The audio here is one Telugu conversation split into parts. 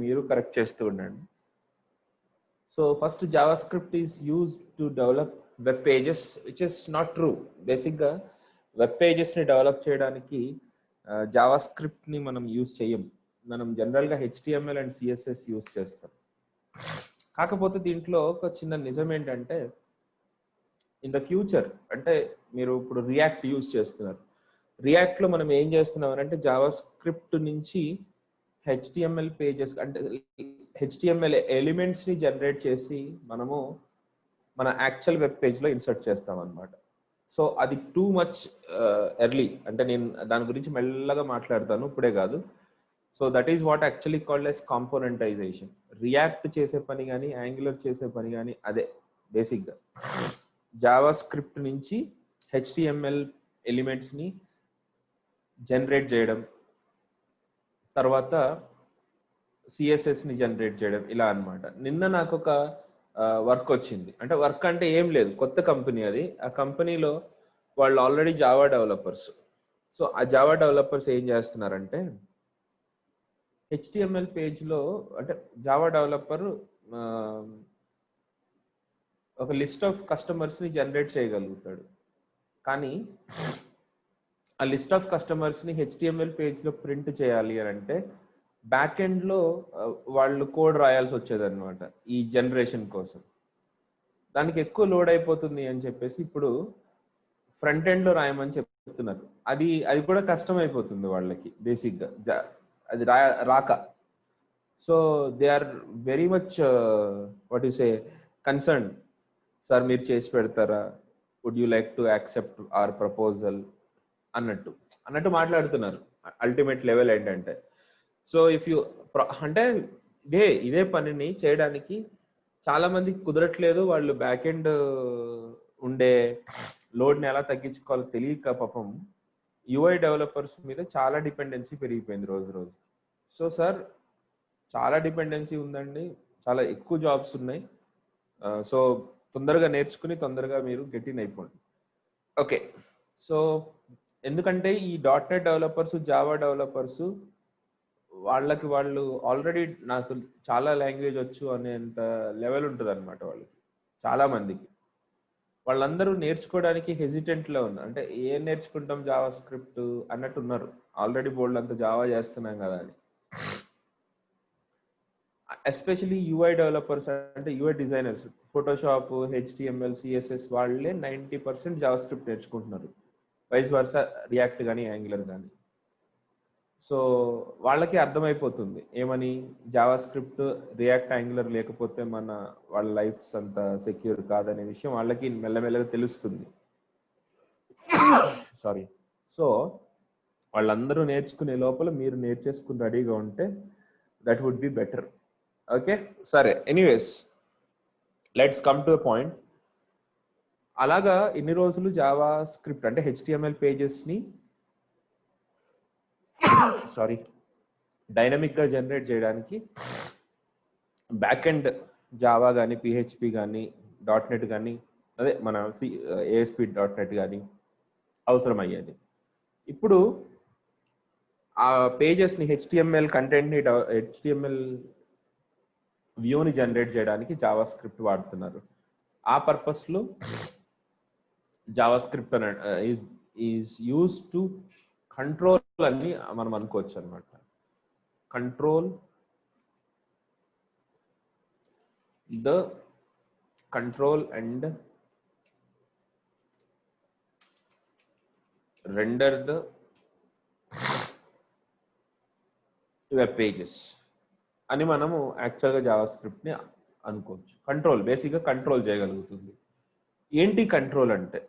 మీరు కరెక్ట్ చేస్తూ ఉండండి. So first JavaScript is used to develop web pages, which is not true. బేసిక్గా వెబ్ పేజెస్ని డెవలప్ చేయడానికి జావాస్క్రిప్ట్ని మనం యూజ్ చేయం. మనం జనరల్గా HTML అండ్ CSS యూజ్ చేస్తాం. కాకపోతే దీంట్లో ఒక చిన్న నిజం ఏంటంటే, ఇన్ ద ఫ్యూచర్ అంటే మీరు ఇప్పుడు రియాక్ట్ యూజ్ చేస్తున్నారు. రియాక్ట్లో మనం ఏం చేస్తున్నాం అంటే జావాస్క్రిప్ట్ నుంచి HTML పేజెస్ అంటే HTML ఎలిమెంట్స్ని జనరేట్ చేసి మనము మన యాక్చువల్ వెబ్ పేజ్లో ఇన్సర్ట్ చేస్తాం అనమాట. సో అది టూ మచ్ ఎర్లీ, అంటే నేను దాని గురించి మెల్లగా మాట్లాడతాను, ఇప్పుడే కాదు. So that is what actually called as componentization. React చేసే పని కానీ యాంగులర్ చేసే పని కానీ అదే బేసిక్గా. జావాస్క్రిప్ట్ నుంచి HTML ఎలిమెంట్స్ని జనరేట్ చేయడం, తర్వాత CSSని జనరేట్ చేయడం, ఇలా అనమాట. నిన్న నాకు ఒక వర్క్ వచ్చింది. అంటే వర్క్ అంటే ఏం లేదు, కొత్త కంపెనీ అది. ఆ కంపెనీలో వాళ్ళు ఆల్రెడీ జావా డెవలపర్స్. సో ఆ జావా డెవలపర్స్ ఏం చేస్తున్నారంటే HTML పేజ్లో, అంటే జావా డెవలపర్ ఒక లిస్ట్ ఆఫ్ కస్టమర్స్ని జనరేట్ చేయగలుగుతాడు, కానీ ఆ లిస్ట్ ఆఫ్ కస్టమర్స్ని HTML పేజ్లో ప్రింట్ చేయాలి అని అంటే బ్యాక్ ఎండ్లో వాళ్ళు కోడ్ రాయాల్సి వచ్చేది అనమాట ఈ జనరేషన్ కోసం. దానికి ఎక్కువ లోడ్ అయిపోతుంది అని చెప్పేసి ఇప్పుడు ఫ్రంట్ ఎండ్లో రాయమని చెప్తున్నారు. అది కూడా కష్టం అయిపోతుంది వాళ్ళకి బేసిక్గా, అది రాక. So they are very much what you say concern. Sir మీరు చేసి పెడతారా, would you like to accept our proposal అన్నట్టు మాట్లాడుతున్నారు. అల్టిమేట్ లెవెల్ ఏంటంటే, సో ఇఫ్ యూ అంటే ఇదే పనిని చేయడానికి చాలా మందికి కుదరట్లేదు. వాళ్ళు బ్యాక్ ఎండ్ ఉండే లోడ్ని ఎలా తగ్గించుకోవాలో తెలియక పాపం UI డెవలపర్స్ మీద చాలా డిపెండెన్సీ పెరిగిపోయింది రోజు రోజు. సో సార్ చాలా డిపెండెన్సీ ఉందండి, చాలా ఎక్కువ జాబ్స్ ఉన్నాయి. సో తొందరగా నేర్చుకుని తొందరగా మీరు గెట్ ఇన్ అయిపోండి. ఓకే, సో ఎందుకంటే ఈ .NET డెవలపర్స్, జావా డెవలపర్స్ వాళ్ళు ఆల్రెడీ నాకు చాలా లాంగ్వేజ్ వచ్చు అనేంత లెవెల్ ఉంటుంది అనమాట వాళ్ళకి, చాలా మందికి. వాళ్ళందరూ నేర్చుకోవడానికి హెజిటెంట్లో ఉన్నారు. అంటే ఏం నేర్చుకుంటాం జావా స్క్రిప్ట్ అన్నట్టు ఉన్నారు. ఆల్రెడీ బోల్డ్ అంతా జావా చేస్తున్నాం కదా అని. ఎస్పెషలీ UI డెవలపర్స్ అంటే UI designers, Photoshop, HTML, CSS వాళ్ళే 90% జావా స్క్రిప్ట్ నేర్చుకుంటున్నారు, వైస్ వర్సా రియాక్ట్ కానీ యాంగులర్ కానీ. సో వాళ్ళకి అర్థమైపోతుంది ఏమని, జావా స్క్రిప్ట్, రియాక్ట్, యాంగులర్ లేకపోతే వాళ్ళ లైఫ్స్ అంత సెక్యూర్ కాదనే విషయం వాళ్ళకి మెల్లమెల్లగా తెలుస్తుంది. సారీ. సో వాళ్ళందరూ నేర్చుకునే లోపల మీరు నేర్చేసుకుని రెడీగా ఉంటే that would be better. Okay, సరే. Anyways, let's come to point. అలాగా ఇన్ని రోజులు జావా స్క్రిప్ట్ అంటే HTML పేజెస్ని డైనమిక్గా జనరేట్ చేయడానికి బ్యాక్ ఎండ్ జావా కానీ, PHP కానీ, .NET కానీ, అదే మన ASP.NET కానీ అవసరం అయ్యేది. ఇప్పుడు ఆ పేజెస్ని, HTML కంటెంట్ని, HTML వ్యూని జనరేట్ చేయడానికి జావా స్క్రిప్ట్ వాడుతున్నారు. ఆ పర్పస్లో JavaScript is use to control అని మనం అనుకోవచ్చు అనమాట. Control and render the web pages అని మనము యాక్చువల్గా జావా స్క్రిప్ట్ని అనుకోవచ్చు. కంట్రోల్, బేసిక్గా కంట్రోల్ చేయగలుగుతుంది. ఏంటి కంట్రోల్ అంటే?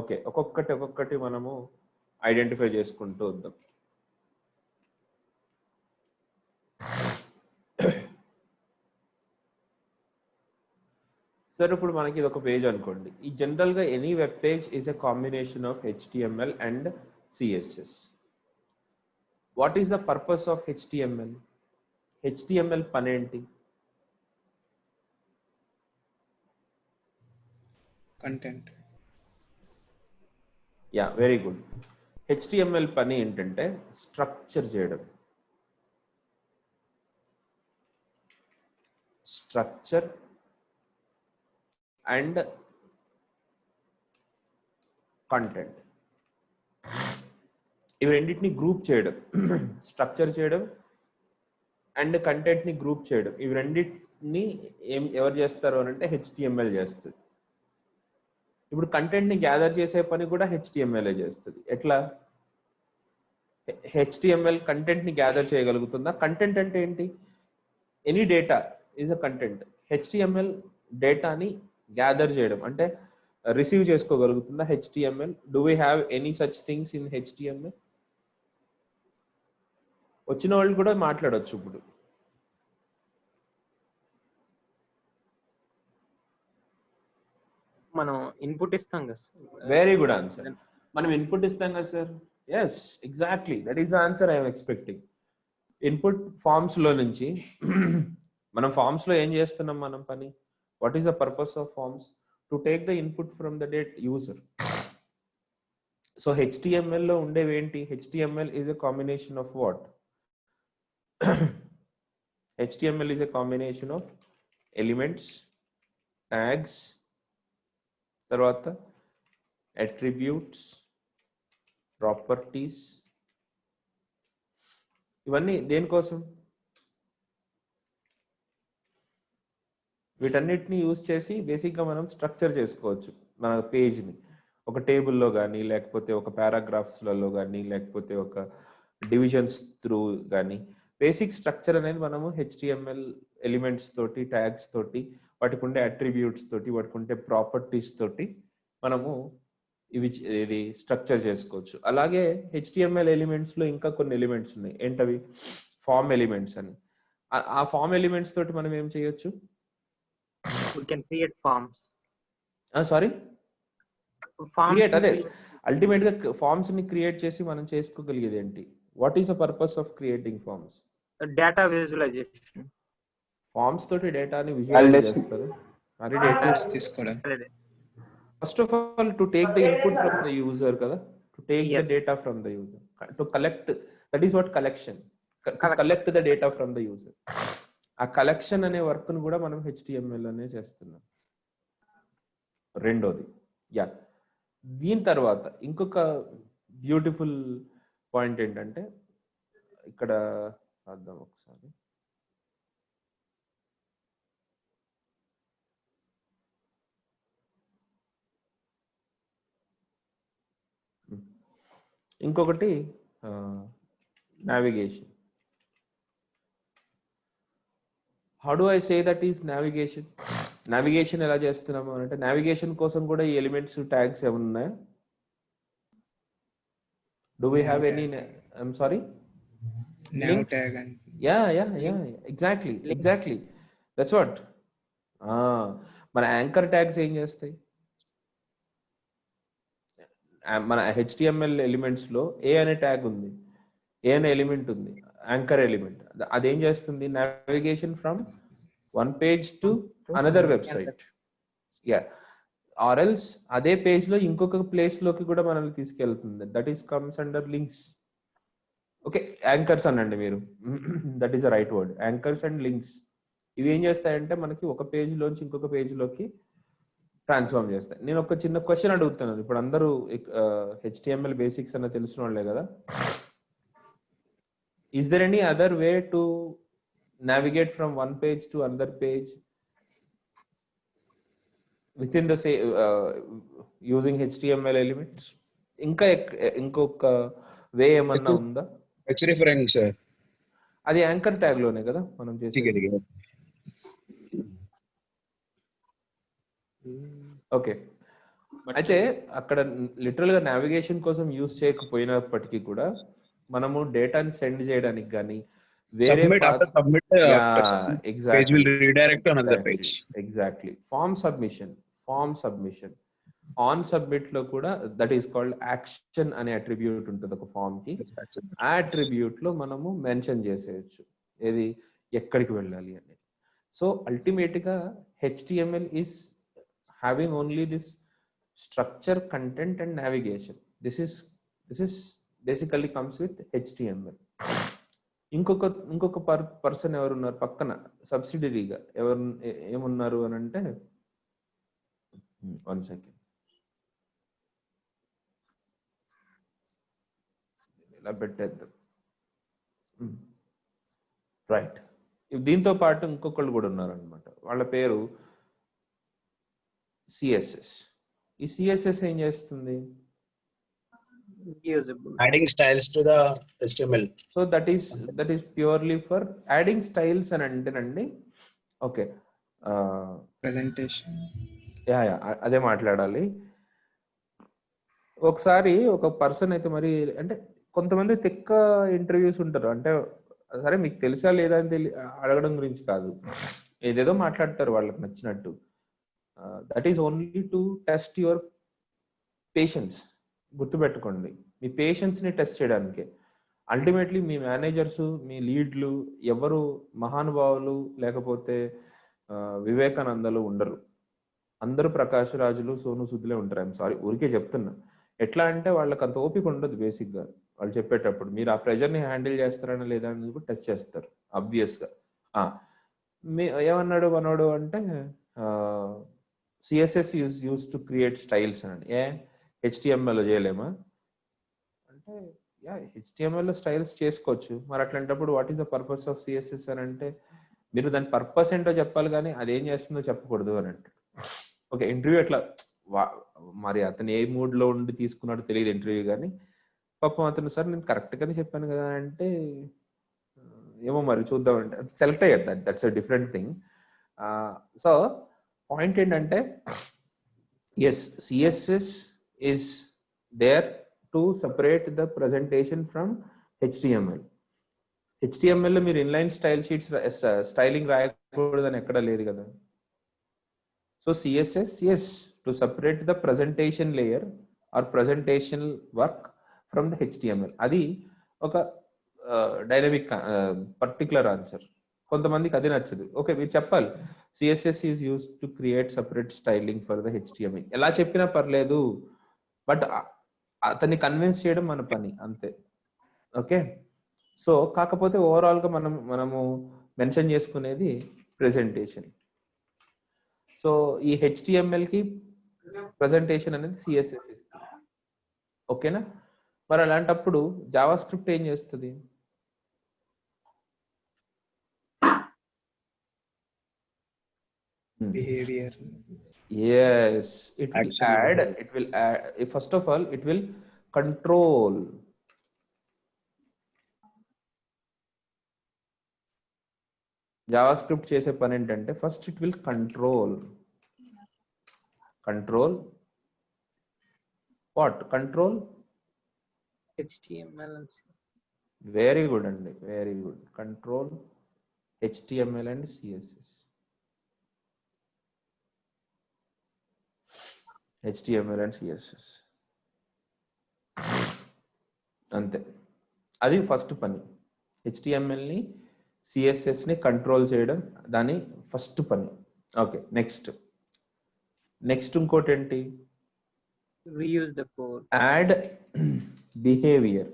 ఓకే, ఒక్కొక్కటి మనము ఐడెంటిఫై చేసుకుంటూ వద్దాం. సరే, ఇప్పుడు మనకి ఇది ఒక పేజ్ అనుకోండి. ఈ జనరల్గా any web page is a combination of HTML and CSS. What is the purpose of HTML? HTML పని ఏంటి? Content. Yeah, very good. HTML పని ఏంటంటే స్ట్రక్చర్ చేయడం. Structure and content. ఇవి రెండింటిని గ్రూప్ చేయడం, స్ట్రక్చర్ చేయడం అండ్ కంటెంట్ని గ్రూప్ చేయడం, ఇవి రెండింటిని ఎవరు చేస్తారు అని అంటే హెచ్టిఎంఎల్ చేస్తుంది. ఇప్పుడు కంటెంట్ని గ్యాదర్ చేసే పని కూడా హెచ్టిఎంఎల్ చేస్తుంది. ఎట్లా? హెచ్టిఎంఎల్ కంటెంట్ని గ్యాదర్ చేయగలుగుతుందా? కంటెంట్ అంటే ఏంటి? Any data is a content. HTML డేటాని గ్యాదర్ చేయడం అంటే రిసీవ్ చేసుకోగలుగుతుందా HTML? Do we have any such things in HTML? వచ్చిన వాళ్ళు కూడా మాట్లాడొచ్చు ఇప్పుడు. మనం ఇన్పుట్ ఇస్తాం కదా. Very good answer. మనం ఇన్పుట్ ఇస్తాం కదా sir. Yes, exactly, that is the answer I'm expecting. Input forms లో నుంచి మనం ఫార్మ్స్ లో ఏం చేస్తున్నాం మనం పని? What is the purpose of forms? To take the input from the date user. So HTML లో ఉండేవి ఏంటి? HTML is a combination of what? HTML is a combination of elements, tags, తర్వాత attributes, properties. ఇవన్నీ దేనికోసం? వీటన్నిటిని యూజ్ చేసి బేసిక్గా మనం స్ట్రక్చర్ చేసుకోవచ్చు మన పేజ్ని. ఒక టేబుల్లో కానీ, లేకపోతే ఒక పారాగ్రాఫ్స్లలో కానీ, లేకపోతే ఒక డివిజన్స్ త్రూ కానీ బేసిక్ స్ట్రక్చర్ అనేది మనము హెచ్టిఎంఎల్ ఎలిమెంట్స్ తోటి, ట్యాగ్స్ తోటి, వాటికి ఉండే అట్రిబ్యూట్స్ తోటి, వాటికి ఉండే ప్రాపర్టీస్ తోటి మనము ఇది స్ట్రక్చర్ చేసుకోవచ్చు. అలాగే హెచ్టిఎంఎల్ ఎలిమెంట్స్లో ఇంకా కొన్ని ఎలిమెంట్స్ ఉన్నాయి. ఏంటవి? ఫామ్ ఎలిమెంట్స్ అని. ఆ ఫామ్ ఎలిమెంట్స్ తోటి మనం ఏం చేయొచ్చు? We can create forms. Sorry, create. అదే అల్టిమేట్ గా ఫార్మ్స్ ని క్రియేట్ చేసి మనం చేసుకోగలిగేది ఏంటి? What is the purpose of creating forms? Data visualization. Forms తోటి డేటాని విజువలైజ్ చేస్తారు. అది డేటా తీసుకోవడం. First of all to take the input from the user కదా, to take the data from the user, to collect. That is what collection. Collect the data from the user. ఆ కలెక్షన్ అనే వర్క్ ను కూడా మనం హెచ్టిఎంఎల్ అనే చేస్తున్నాం. రెండోది. యా, దీని తర్వాత ఇంకొక బ్యూటిఫుల్ పాయింట్ ఏంటంటే, ఇక్కడ అర్థం ఒకసారి, ఇంకొకటి navigation. How do I say that is navigation? Navigation ఎలా చేస్తున్నాము అంటే, నావిగేషన్ కోసం కూడా ఈ ఎలిమెంట్స్, ట్యాగ్స్ ఏమైనా ఉన్నాయా? Do we have any? I'm sorry. Nav tag and yeah. Exactly. That's what. మన యాంకర్ ట్యాగ్స్ ఏం చేస్తాయి? మన హెచ్టిఎంఎల్ ఎలిమెంట్స్ లో ఏ అనే ట్యాగ్ ఉంది, ఏ అనే ఎలిమెంట్ ఉంది, యాంకర్ ఎలిమెంట్. అదేం చేస్తుంది? Navigation from one page to another website. Yeah, or else అదే పేజ్ లో ఇంకొక ప్లేస్ లోకి కూడా మనల్ని తీసుకెళ్తుంది. That is comes under links. Okay, anchors అనండి మీరు. That is the right word. Anchors and links ఇవి ఏం చేస్తాయంటే మనకి ఒక పేజ్ లోంచి ఇంకొక పేజ్ లోకి ట్రాన్స్ఫార్మ్ చేస్తాయి. నేను ఒక చిన్న క్వశ్చన్ అడుగుతున్నాను. ఇప్పుడు అందరూ హెచ్టిఎంఎల్ బేసిక్స్ అన్న తెలిసిన వాళ్ళే కదా. Is there any other way to navigate from one page to another page within the say using HTML elements? ఇంకా ఇంకొక వే ఏమన్నా ఉందా? హెచ్ రిఫరెన్స్ అది యాంకర్ ట్యాగ్ లోనే కదా మనం చేసేది. ఓకే, అయితే అక్కడ లిటరల్ గా నావిగేషన్ కోసం యూజ్ చేయకపోయినప్పటికీ కూడా మనము డేటాని సెండ్ చేయడానికి కానీ వేరే exactly form submission on submit లో కూడా దట్ ఈస్ కాల్డ్ యాక్షన్ అనే అట్రిబ్యూట్ ఉంటుంది ఒక ఫామ్ కి. ఆ అట్రిబ్యూట్ లో మనము మెన్షన్ చేసేయచ్చు ఏది ఎక్కడికి వెళ్ళాలి అని. సో అల్టిమేట్ గా HTML is having only this structure, content and navigation. This is basically comes with HTML. ఇంకొక పర్సన్ ఎవరున్నారు పక్కన సబ్సిడరీగా ఎవరు ఏమున్నారు అని అంటే 1 సెకండ్ ఇలా పెట్టేద్దాం. రైట్. దీంతో పాటు ఇంకొకళ్ళు కూడా ఉన్నారనమాట. వాళ్ళ పేరు సిఎస్ఎస్. ఈ సిఎస్ఎస్ ఏం చేస్తుంది? Adding styles to the HTML. So that is purely for adding styles అని అంటేనండి. Okay, presentation. యా అదే మాట్లాడాలి. ఒకసారి ఒక పర్సన్ అయితే మరి అంటే కొంతమంది తెక్క ఇంటర్వ్యూస్ ఉంటారు. అంటే సరే మీకు తెలుసా లేదా అని అడగడం గురించి కాదు, ఏదేదో మాట్లాడతారు వాళ్ళకి నచ్చినట్టు. That is only to test your patience. గుర్తుపెట్టుకోండి, మీ పేషెన్స్ని టెస్ట్ చేయడానికే. అల్టిమేట్లీ మీ మేనేజర్స్, మీ లీడ్లు ఎవరు మహానుభావులు లేకపోతే వివేకానందలు ఉండరు. అందరూ ప్రకాష్ రాజులు, సోను సుద్దులే ఉంటారు. ఐఎమ్ సారీ, ఊరికే చెప్తున్నా. ఎట్లా అంటే వాళ్ళకి అంత ఓపిక ఉండదు బేసిక్గా. వాళ్ళు చెప్పేటప్పుడు మీరు ఆ ప్రెషర్ని హ్యాండిల్ చేస్తారని లేదా అని కూడా టెస్ట్ చేస్తారు ఆబ్వియస్గా. ఏమన్నాడు మనోడు అంటే CSS use to create styles అని. హెచ్టిఎంఎల్లో చేయలేమా అంటే, యా హెచ్టిఎంఎల్లో స్టైల్స్ చేసుకోవచ్చు. మరి అట్లాంటప్పుడు what is the purpose of CSS అని అంటే, మీరు దాని పర్పస్ ఏంటో చెప్పాలి కానీ అదేం చేస్తుందో చెప్పకూడదు అని అంటే. ఓకే, ఇంటర్వ్యూ ఎట్లా మరి అతను ఏ మూడ్లో ఉండి తీసుకున్నాడో తెలియదు ఇంటర్వ్యూ, కానీ పాపం అతను సార్ నేను కరెక్ట్గానే చెప్పాను కదా అంటే ఏమో మరి చూద్దామంటే సెలెక్ట్ అయ్యారు. That's a different thing. So point ఏంటంటే, yes CSS is there to separate the presentation from HTML. హెచ్టిఎంఎల్లో మీరు ఇన్లైన్ స్టైల్ షీట్స్ స్టైలింగ్ రాయకూడదని ఎక్కడా లేదు కదా. So CSS is to separate the presentation layer or presentation work from the HTML. అది ఒక డైనమిక్ పర్టికులర్ ఆన్సర్. కొంతమందికి అది నచ్చదు. ఓకే, మీరు చెప్పాలి CSS is use to create separate styling for the HTML. ఎలా చెప్పినా పర్లేదు, బట్ అతన్ని కన్విన్స్ చేయడం మన పని అంతే. ఓకే, సో కాకపోతే ఓవరాల్గా మనము మెన్షన్ చేసుకునేది ప్రెజెంటేషన్. సో ఈ హెచ్టిఎంఎల్కి ప్రజెంటేషన్ అనేది సిఎస్ఎస్ ఇస్తుంది. ఓకేనా? మరి అలాంటప్పుడు జావా స్క్రిప్ట్ ఏం చేస్తుంది? behavior. Yes, it will add, first of all, it will control. JavaScript చేసే పని ఏంటంటే, first it will control what? Control HTML. Very good అండి, very good. Control HTML and CSS. HTML and CSS అంతే. అది ఫస్ట్ పని. HTMLని CSSని కంట్రోల్ చేయడం దాని ఫస్ట్ పని. ఓకే, నెక్స్ట్ ఇంకోటి ఏంటి? Reuse the code. Add behaviour.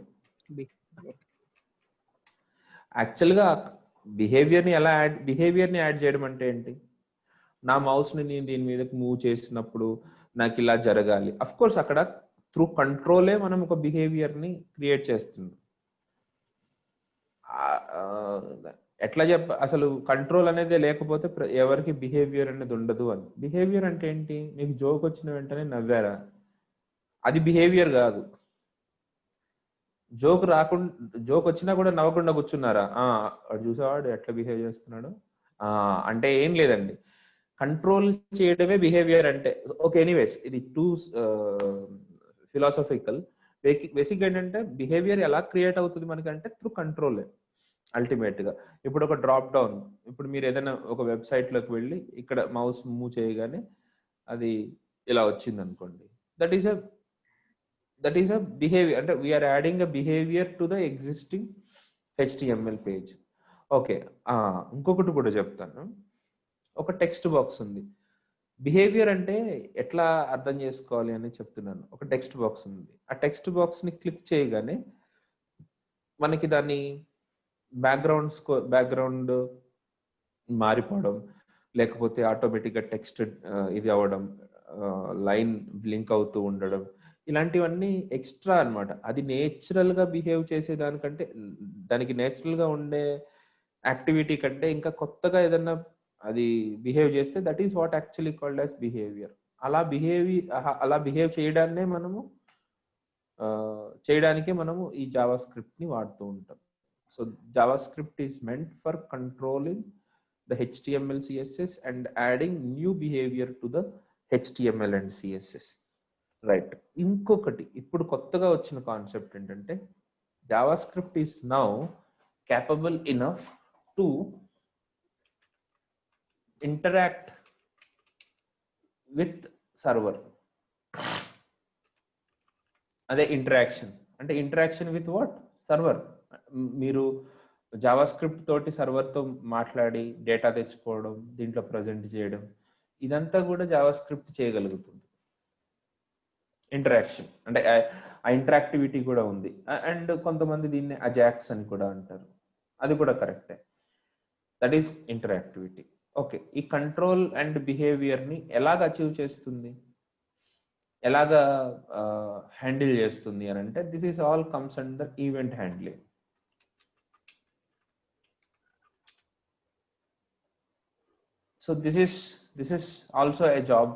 యాక్చువల్గా బిహేవియర్ని యాడ్ చేయడం అంటే ఏంటి? నా మౌస్ని నేను దీని మీదకి మూవ్ చేసినప్పుడు నాకు ఇలా జరగాలి. అఫ్ కోర్స్ అక్కడ త్రూ కంట్రోలే మనం ఒక బిహేవియర్ని క్రియేట్ చేస్తున్నాం. ఎట్లా అసలు కంట్రోల్ అనేది లేకపోతే ఎవరికి బిహేవియర్ అనేది ఉండదు అని. బిహేవియర్ అంటే ఏంటి? మీకు జోక్ వచ్చిన వెంటనే నవ్వారా, అది బిహేవియర్ కాదు. జోక్ వచ్చినా కూడా నవ్వకుండా కూర్చున్నారా, చూసేవాడు ఎట్లా బిహేవ్ చేస్తున్నాడు అంటే ఏం లేదండి. కంట్రోల్ చేయడమే బిహేవియర్ అంటే. ఓకే, ఎనీవేస్ ఇది టూ ఫిలాసఫికల్. బేసిక్ ఏంటంటే బిహేవియర్ ఎలా క్రియేట్ అవుతుంది మనకంటే త్రూ కంట్రోలే అల్టిమేట్ గా. ఇప్పుడు ఒక డ్రాప్ డౌన్, ఇప్పుడు మీరు ఏదైనా ఒక వెబ్సైట్ లోకి వెళ్ళి ఇక్కడ మౌస్ మూవ్ చేయగానే అది ఇలా వచ్చింది అనుకోండి, దట్ ఈస్ అ బిహేవియర్. అంటే we are adding a behaviour to the existing HTML page. Okay, ఇంకొకటి కూడా చెప్తాను. ఒక టెక్స్ట్ బాక్స్ ఉంది. బిహేవియర్ అంటే ఎట్లా అర్థం చేసుకోవాలి అని చెప్తున్నాను. ఒక టెక్స్ట్ బాక్స్ ఉంది. ఆ టెక్స్ట్ బాక్స్ని క్లిక్ చేయగానే మనకి దాన్ని బ్యాక్గ్రౌండ్ మారిపోవడం, లేకపోతే ఆటోమేటిక్గా టెక్స్ట్ ఇది అవ్వడం, లైన్ బ్లింక్ అవుతూ ఉండడం, ఇలాంటివన్నీ ఎక్స్ట్రా అన్నమాట. అది నేచురల్గా బిహేవ్ చేసేదానికంటే, దానికి నేచురల్గా ఉండే యాక్టివిటీ కంటే ఇంకా కొత్తగా ఏదన్నా అది బిహేవ్ చేస్తే that is what actually called as behaviour. అలా బిహేవ్ చేయడానికే మనము ఈ జావా స్క్రిప్ట్ని వాడుతూ ఉంటాం. So Java script is meant for controlling the HTML CSS and adding new behavior to the HTML and CSS. Right. ఇంకొకటి ఇప్పుడు కొత్తగా వచ్చిన కాన్సెప్ట్ ఏంటంటే Java script is now capable enough to interact with server. అదే ఇంటరాక్షన్ అంటే ఇంటరాక్షన్ విత్ వాట్? సర్వర్. మీరు జావా స్క్రిప్ట్ తోటి సర్వర్తో మాట్లాడి డేటా తెచ్చుకోవడం, దీంట్లో ప్రజెంట్ చేయడం, ఇదంతా కూడా జావా స్క్రిప్ట్ చేయగలుగుతుంది. ఇంటరాక్షన్ అంటే ఆ ఇంటరాక్టివిటీ కూడా ఉంది. అండ్ కొంతమంది దీన్ని అజాక్స్ అని కూడా అంటారు, అది కూడా కరెక్టే. That is interactivity. ఓకే, ఈ కంట్రోల్ అండ్ బిహేవియర్ని ఎలాగ అచీవ్ చేస్తుంది, ఎలాగా హ్యాండిల్ చేస్తుంది అని అంటే this is all comes under event handling. So this is also a job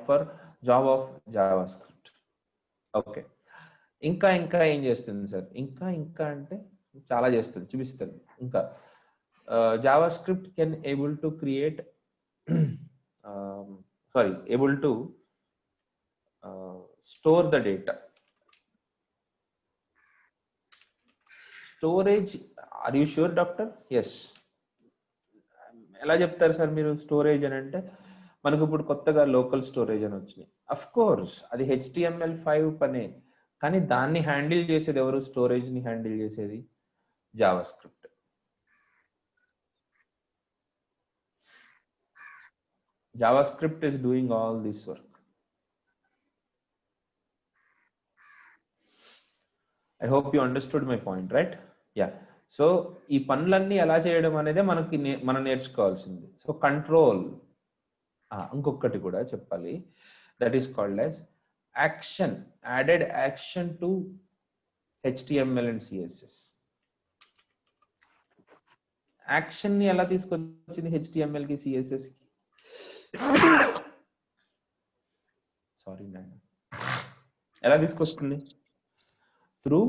of JavaScript. Okay, ఇంకా ఏం చేస్తుంది సార్? ఇంకా అంటే చాలా చేస్తుంది, చూపిస్తుంది. ఇంకా JavaScript can able to create able to store the data. Storage, are you sure, doctor? Yes. ఎలా చెప్తారు సార్ మీరు స్టోరేజ్ అని అంటే? మనకు ఇప్పుడు కొత్తగా లోకల్ స్టోరేజ్ అని వచ్చినాయి. అఫ్ కోర్స్ అది HTML5 పనే, కానీ దాన్ని హ్యాండిల్ చేసేది ఎవరు? స్టోరేజ్ని హ్యాండిల్ చేసేది Java script. Java script is doing all this work. I hope you understood my point, right? Yeah. So ఈ పనులన్నీ ఎలా చేయడం అనేది మనం నేర్చుకోవాల్సింది. సో కంట్రోల్, ఇంకొకటి కూడా చెప్పాలి, that is called as action, added action to HTML and CSS. యాక్షన్ని ఎలా తీసుకొచ్చింది HTMLకి CSSకి? సారీ నాన్న, ఎలా తీసుకొస్తుంది? Through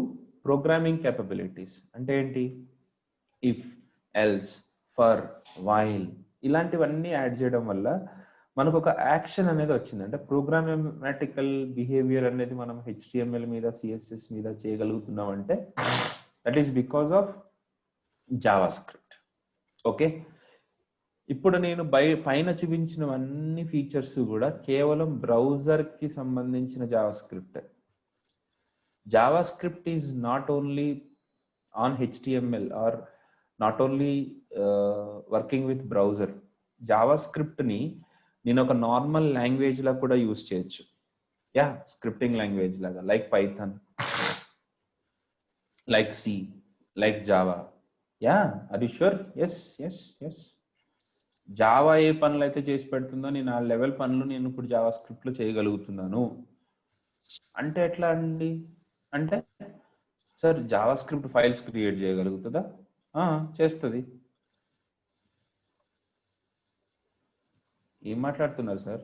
programming capabilities. అంటే ఏంటి? ఇఫ్, ఎల్స్, ఫర్, వైల్, ఇలాంటివన్నీ యాడ్ చేయడం వల్ల మనకు ఒక యాక్షన్ అనేది వచ్చింది. అంటే ప్రోగ్రామాటికల్ బిహేవియర్ అనేది మనం HTML మీద CSS మీద చేయగలుగుతున్నాం అంటే that is because of Java script. Okay, ఇప్పుడు నేను పైన చూపించినవన్నీ ఫీచర్స్ కూడా కేవలం బ్రౌజర్కి సంబంధించిన Java script. JavaScript is not only on HTML or not only working with browser. JavaScript ni నేను ఒక నార్మల్ లాంగ్వేజ్ లా కూడా యూజ్ చేయొచ్చు. యా, స్క్రిప్టింగ్ లాంగ్వేజ్ లాగా, like Python, like C, like Java. Ya, are you sure? Yes. Java ఏ పనులు అయితే చేసి పెడుతుందో నేను ఆ లెవెల్ పనులు నేను ఇప్పుడు జావా స్క్రిప్ట్లో చేయగలుగుతున్నాను. అంటే ఎట్లా అండి? అంటే sir JavaScript files create చేయగలుగుతుందా? చేస్తుంది. ఏం మాట్లాడుతున్నారు sir?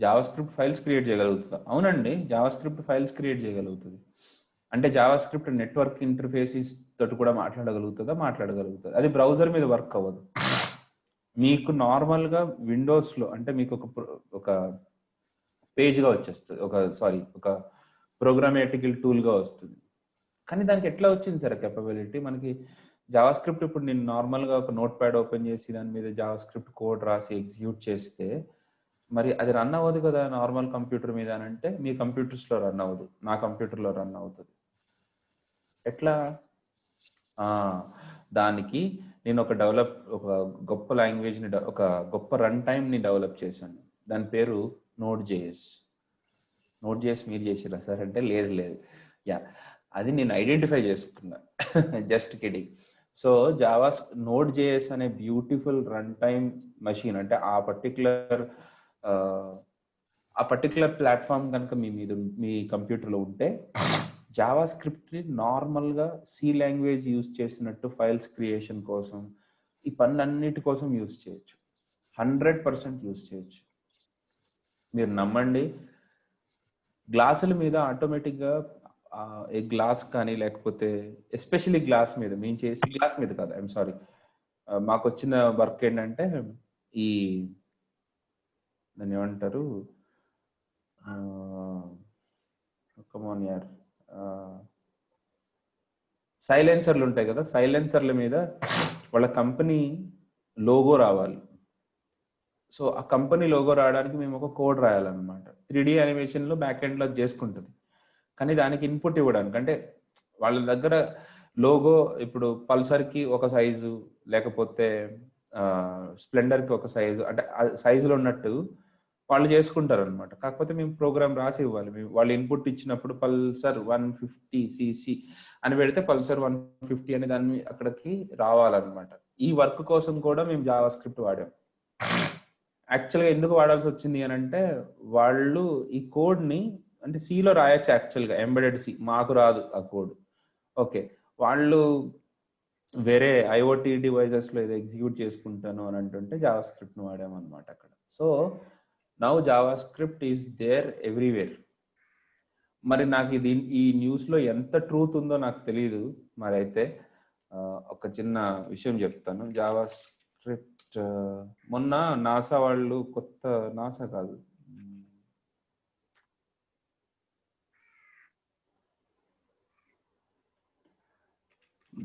JavaScript files create చేయగలుగుతుందా? అవునండి, జావా స్క్రిప్ట్ ఫైల్స్ క్రియేట్ చేయగలుగుతుంది. అంటే జావా స్క్రిప్ట్ నెట్వర్క్ ఇంటర్ఫేసెస్ తోటి కూడా మాట్లాడగలుగుతుంది. అది బ్రౌజర్ మీద వర్క్ అవ్వదు. మీకు నార్మల్గా విండోస్లో అంటే మీకు ఒక పేజ్గా వచ్చేస్తుంది, ఒక ప్రోగ్రామాటికల్ టూల్గా వస్తుంది. కానీ దానికి ఎట్లా వచ్చింది సార్ కేపబిలిటీ? మనకి జావా స్క్రిప్ట్ ఇప్పుడు నేను నార్మల్గా ఒక నోట్ ప్యాడ్ ఓపెన్ చేసి దాని మీద జావా స్క్రిప్ట్ కోడ్ రాసి ఎగ్జిక్యూట్ చేస్తే మరి అది రన్ అవ్వదు కదా నార్మల్ కంప్యూటర్ మీద అని అంటే మీ కంప్యూటర్స్లో రన్ అవ్వదు, నా కంప్యూటర్లో రన్ అవుతుంది. ఎట్లా? దానికి నేను ఒక గొప్ప లాంగ్వేజ్ని, ఒక గొప్ప రన్ టైమ్ని డెవలప్ చేశాను. దాని పేరు Node.js. మీరు చేసిరా సార్ అంటే లేదు. యా, అది నేను ఐడెంటిఫై చేసుకున్నా. Just kidding. So Java node JS అనే బ్యూటిఫుల్ రన్ టైమ్ మెషిన్, అంటే ఆ పర్టికులర్ ప్లాట్ఫామ్ కనుక మీ కంప్యూటర్లో ఉంటే జావా స్క్రిప్ట్ని నార్మల్గా సి లాంగ్వేజ్ యూజ్ చేసినట్టు ఫైల్స్ క్రియేషన్ కోసం ఈ పనులన్నిటి కోసం యూజ్ చేయొచ్చు. 100% యూజ్ చేయొచ్చు. మీరు నమ్మండి, గ్లాసుల మీద ఆటోమేటిక్గా ఏ గ్లాస్ కానీ లేకపోతే ఎస్పెషలీ గ్లాస్ మీద మేము చేసి గ్లాస్ మీద కాదు, ఐఎమ్ సారీ, మాకు వచ్చిన వర్క్ ఏంటంటే ఈ దాన్ని ఏమంటారు, కమాన్ యార్, సైలెన్సర్లు ఉంటాయి కదా, సైలెన్సర్ల మీద వాళ్ళ కంపెనీ లోగో రావాలి. సో ఆ కంపెనీ లోగో రావడానికి మేము ఒక కోడ్ రాయాలన్నమాట. 3D యానిమేషన్లో బ్యాక్ ఎండ్లో చేసుకుంటుంది, కానీ దానికి ఇన్పుట్ ఇవ్వడానికి అంటే వాళ్ళ దగ్గర లోగో ఇప్పుడు పల్సర్కి ఒక సైజు లేకపోతే స్ప్లెండర్కి ఒక సైజు, అంటే సైజులో ఉన్నట్టు వాళ్ళు చేసుకుంటారు అనమాట. కాకపోతే మేము ప్రోగ్రామ్ రాసి ఇవ్వాలి. వాళ్ళు ఇన్పుట్ ఇచ్చినప్పుడు పల్సర్ 150 cc అని పెడితే పల్సర్ 150 అనే దాన్ని అక్కడికి రావాలన్నమాట. ఈ వర్క్ కోసం కూడా మేము జావా స్క్రిప్ట్ వాడాం. యాక్చువల్గా ఎందుకు వాడాల్సి వచ్చింది అని అంటే, వాళ్ళు ఈ కోడ్ని అంటే సిలో రాయొచ్చు యాక్చువల్గా, ఎంబెడెడ్ సి, మాకు రాదు ఆ కోడ్. ఓకే, వాళ్ళు వేరే ఐఓటీ డివైజెస్లో ఏదో ఎగ్జిక్యూట్ చేసుకుంటాను అని అంటుంటే జావా స్క్రిప్ట్ను వాడామన్నమాట అక్కడ. So now JavaScript is there everywhere. మరి నాకు ఈ న్యూస్లో ఎంత ట్రూత్ ఉందో నాకు తెలియదు. మరి అయితే ఒక చిన్న విషయం చెప్తాను. జావా స్క్రిప్ట్ మొన్న నాసా వాళ్ళు కొత్త, నాసా కాదు,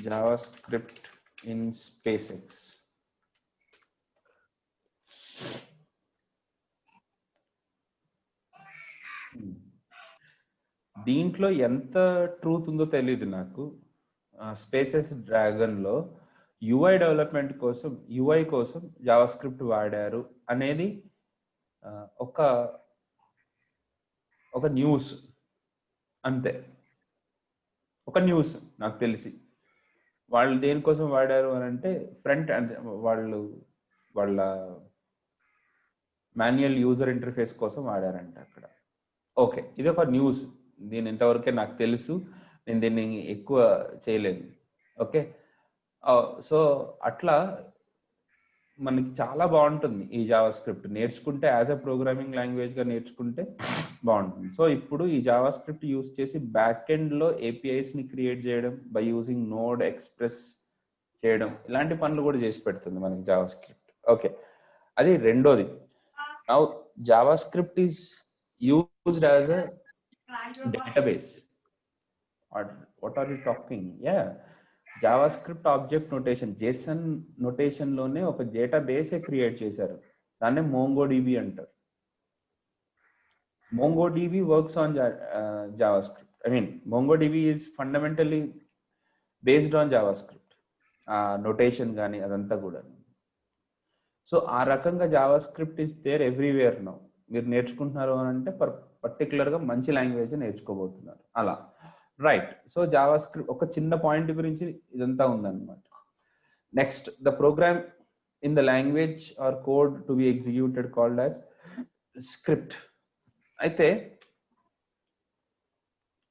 JavaScript in SpaceX. దీంట్లో ఎంత ట్రూత్ ఉందో తెలియదు నాకు. స్పేసెస్ డ్రాగన్లో యూఐ డెవలప్మెంట్ కోసం, యూఐ కోసం జావా స్క్రిప్ట్ వాడారు అనేది ఒక న్యూస్ అంతే, ఒక న్యూస్ నాకు తెలిసి. వాళ్ళు దేనికోసం వాడారు అని అంటే ఫ్రంట్, అంటే వాళ్ళ మాన్యువల్ యూజర్ ఇంటర్ఫేస్ కోసం వాడారంట అక్కడ. ఓకే, ఇది ఒక న్యూస్, దీని ఇంతవరకే నాకు తెలుసు, నేను దీన్ని ఎక్కువ చేయలేదు. ఓకే, సో అట్లా మనకి చాలా బాగుంటుంది ఈ జావా స్క్రిప్ట్ నేర్చుకుంటే, యాజ్ ఎ ప్రోగ్రామింగ్ లాంగ్వేజ్గా నేర్చుకుంటే బాగుంటుంది. సో ఇప్పుడు ఈ జావా స్క్రిప్ట్ యూజ్ చేసి బ్యాక్ ఎండ్లో ఏపీఐస్ని క్రియేట్ చేయడం, బై యూజింగ్ నోడ్ ఎక్స్ప్రెస్ చేయడం, ఇలాంటి పనులు కూడా చేసి పెడుతుంది మనకి జావా స్క్రిప్ట్. ఓకే, అది రెండోది. Now JavaScript is used as a database. What are you talking? Ya, JavaScript object notation, JSON నోటేషన్లోనే ఒక డేటాబేసే క్రియేట్ చేశారు, దాన్నే మోంగోడిబి అంటారు. MongoDB works on JavaScript. I mean MongoDB is fundamentally based on JavaScript, notation కానీ అదంతా కూడా. సో ఆ రకంగా JavaScript is there everywhere now. మీరు నేర్చుకుంటున్నారు అని అంటే పర్టికులర్గా మంచి లాంగ్వేజ్ నేర్చుకోబోతున్నారు అలా, రైట్? సో జావా స్క్రిప్ట్ ఒక చిన్న పాయింట్ గురించి ఇదంతా ఉందన్నమాట. Next, the program in the language or code to be executed called as script. అయితే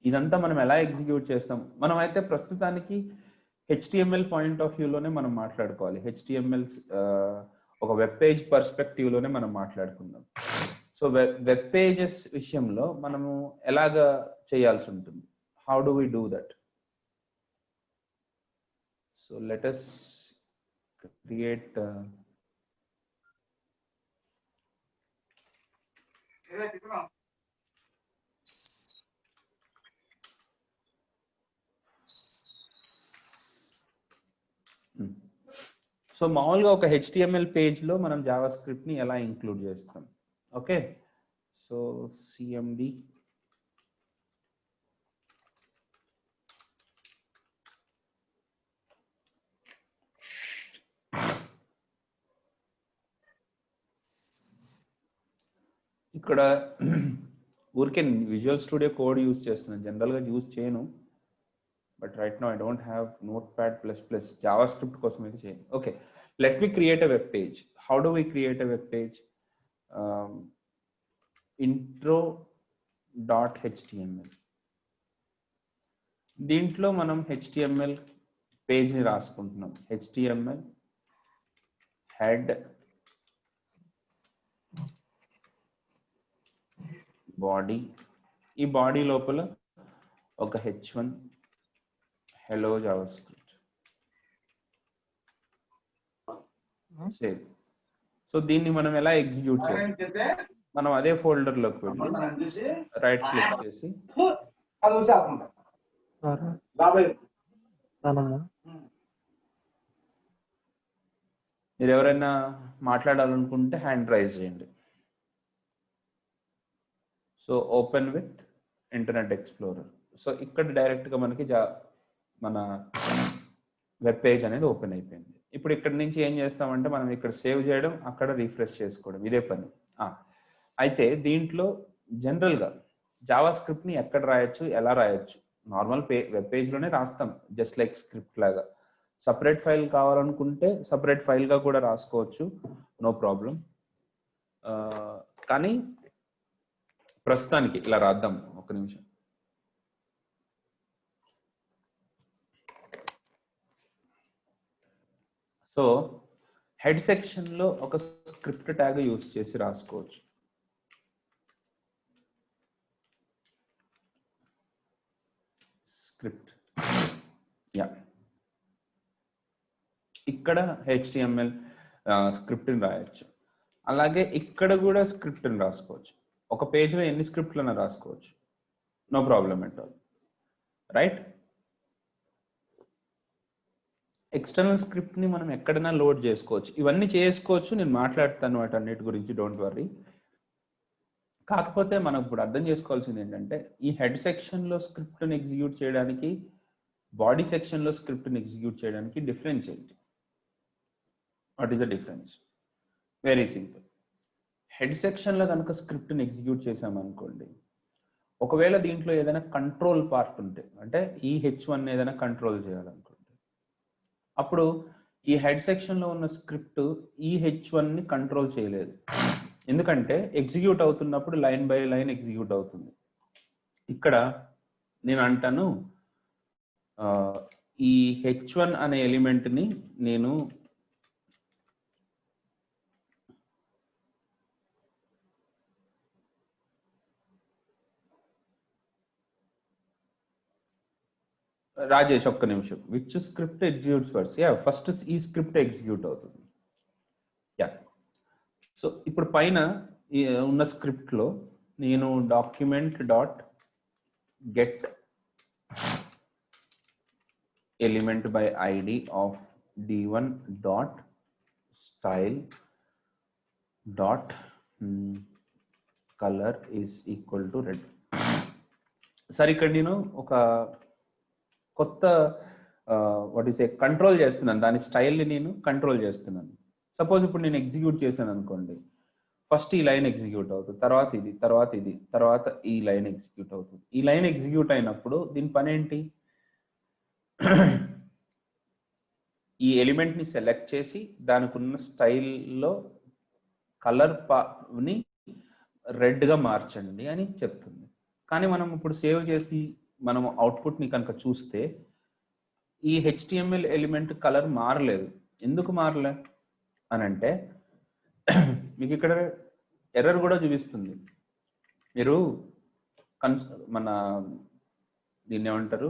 ఇదంతా మనం ఎలా ఎగ్జిక్యూట్ చేస్తాం? మనం అయితే ప్రస్తుతానికి HTML పాయింట్ ఆఫ్ వ్యూలోనే మనం మాట్లాడుకోవాలి. HTML ఒక వెబ్ పేజ్ పర్స్పెక్టివ్లోనే మనం మాట్లాడుకుందాం. సో వెబ్ పేజెస్ విషయంలో మనము ఎలాగా చేయాల్సి ఉంటుంది? How do we do that? So let us create so మామూలుగా ఒక HTML పేజ్లో మనం జావా స్క్రిప్ట్ని ఎలా ఇంక్లూడ్ చేస్తాం? ఓకే, సో CMD ఇక్కడ ఊరికే విజువల్ స్టూడియో కోడ్ యూజ్ చేస్తున్నాను, జనరల్గా యూజ్ చేయను, but right now I don't have Notepad plus plus JavaScript కోసం అయితే చేయండి. Okay, let me create a web page. How do we create a web page? intro.html. దీంట్లో మనం HTML పేజ్ని రాసుకుంటున్నాం. HTML head body. ఈ బాడీ లోపల ఒక h1 hello javascript save. So దీన్ని మనం ఎలా ఎగ్జిక్యూట్ చేస్తాం? మనం అదే ఫోల్డర్లోకి వెళ్ళి రైట్ క్లిక్ చేసి మీరు ఎవరైనా మాట్లాడాలనుకుంటే హ్యాండ్ రైజ్ చేయండి. So open with internet explorer. So ఇక్కడ డైరెక్ట్గా మనకి మన వెబ్ పేజ్ అనేది ఓపెన్ అయిపోయింది. ఇప్పుడు ఇక్కడ నుంచి ఏం చేస్తామంటే మనం ఇక్కడ సేవ్ చేయడం, అక్కడ రీఫ్రెష్ చేసుకోవడం, ఇదే పని. అయితే దీంట్లో జనరల్గా జావాస్క్రిప్ట్ని ఎక్కడ రాయొచ్చు, ఎలా రాయొచ్చు? నార్మల్ వెబ్ పేజ్లోనే రాస్తాం, జస్ట్ లైక్ స్క్రిప్ట్ లాగా. సపరేట్ ఫైల్ కావాలనుకుంటే సపరేట్ ఫైల్గా కూడా రాసుకోవచ్చు, నో ప్రాబ్లం. కానీ ప్రస్తుతానికి ఇలా రాద్దాం. ఒక నిమిషం. సో హెడ్ సెక్షన్లో ఒక స్క్రిప్ట్ ట్యాగ్ యూజ్ చేసి రాసుకోవచ్చు. స్క్రిప్ట్, యా, ఇక్కడ HTML స్క్రిప్ట్ని రాయొచ్చు. అలాగే ఇక్కడ కూడా స్క్రిప్ట్ని రాసుకోవచ్చు. ఒక పేజ్లో ఎన్ని స్క్రిప్ట్లను రాసుకోవచ్చు, no problem at all, right? External స్క్రిప్ట్ని మనం ఎక్కడైనా లోడ్ చేసుకోవచ్చు, ఇవన్నీ చేసుకోవచ్చు. నేను మాట్లాడుతాను వాటన్నిటి గురించి, డోంట్ వర్రీ. కాకపోతే మనం ఇప్పుడు అర్థం చేసుకోవాల్సింది ఏంటంటే, ఈ హెడ్ సెక్షన్లో స్క్రిప్ట్ని ఎగ్జిక్యూట్ చేయడానికి, బాడీ సెక్షన్లో స్క్రిప్ట్ని ఎగ్జిక్యూట్ చేయడానికి డిఫరెన్స్ ఏంటి? What is the difference? Very simple. Head సెక్షన్లో కనుక స్క్రిప్ట్ని ఎగ్జిక్యూట్ చేసామనుకోండి, ఒకవేళ దీంట్లో ఏదైనా కంట్రోల్ పార్ట్ ఉంటే, అంటే ఈ H1 ఏదైనా కంట్రోల్ చేయాలనుకోండి, అప్పుడు ఈ హెడ్ సెక్షన్లో ఉన్న స్క్రిప్ట్ ఈ H1ని కంట్రోల్ చేయలేదు. ఎందుకంటే ఎగ్జిక్యూట్ అవుతున్నప్పుడు లైన్ బై లైన్ ఎగ్జిక్యూట్ అవుతుంది. ఇక్కడ నేను అంటాను, ఈ H1 అనే ఎలిమెంట్ని నేను రాజేష్ ఒక్క నిమిషం, which script executes first? Yeah, first ఈ స్క్రిప్ట్ ఎగ్జిక్యూట్ అవుతుంది. యా, సో ఇప్పుడు పైన ఉన్న స్క్రిప్ట్లో నేను document dot get element by ID of d1 dot style dot colour is equal to red. సరే, ఇక్కడ నేను ఒక కొత్త వాట్ ఈస్ ఏ కంట్రోల్ చేస్తున్నాను, దాని స్టైల్ని నేను కంట్రోల్ చేస్తున్నాను. సపోజ్ ఇప్పుడు నేను ఎగ్జిక్యూట్ చేశాను అనుకోండి, ఫస్ట్ ఈ లైన్ ఎగ్జిక్యూట్ అవుతుంది, తర్వాత ఇది, తర్వాత ఇది, తర్వాత ఈ లైన్ ఎగ్జిక్యూట్ అవుతుంది. ఈ లైన్ ఎగ్జిక్యూట్ అయినప్పుడు దీని పని ఏంటి? ఈ ఎలిమెంట్ని సెలెక్ట్ చేసి దానికి ఉన్న స్టైల్లో కలర్ని రెడ్గా మార్చండి అని చెప్తుంది. కానీ మనం ఇప్పుడు సేవ్ చేసి మనం అవుట్పుట్ని కనుక చూస్తే ఈ HTML ఎలిమెంట్ కలర్ మారలేదు. ఎందుకు మారలే అని అంటే, మీకు ఇక్కడ ఎర్రర్ కూడా చూపిస్తుంది. మీరు మన దీన్ని ఏమంటారు,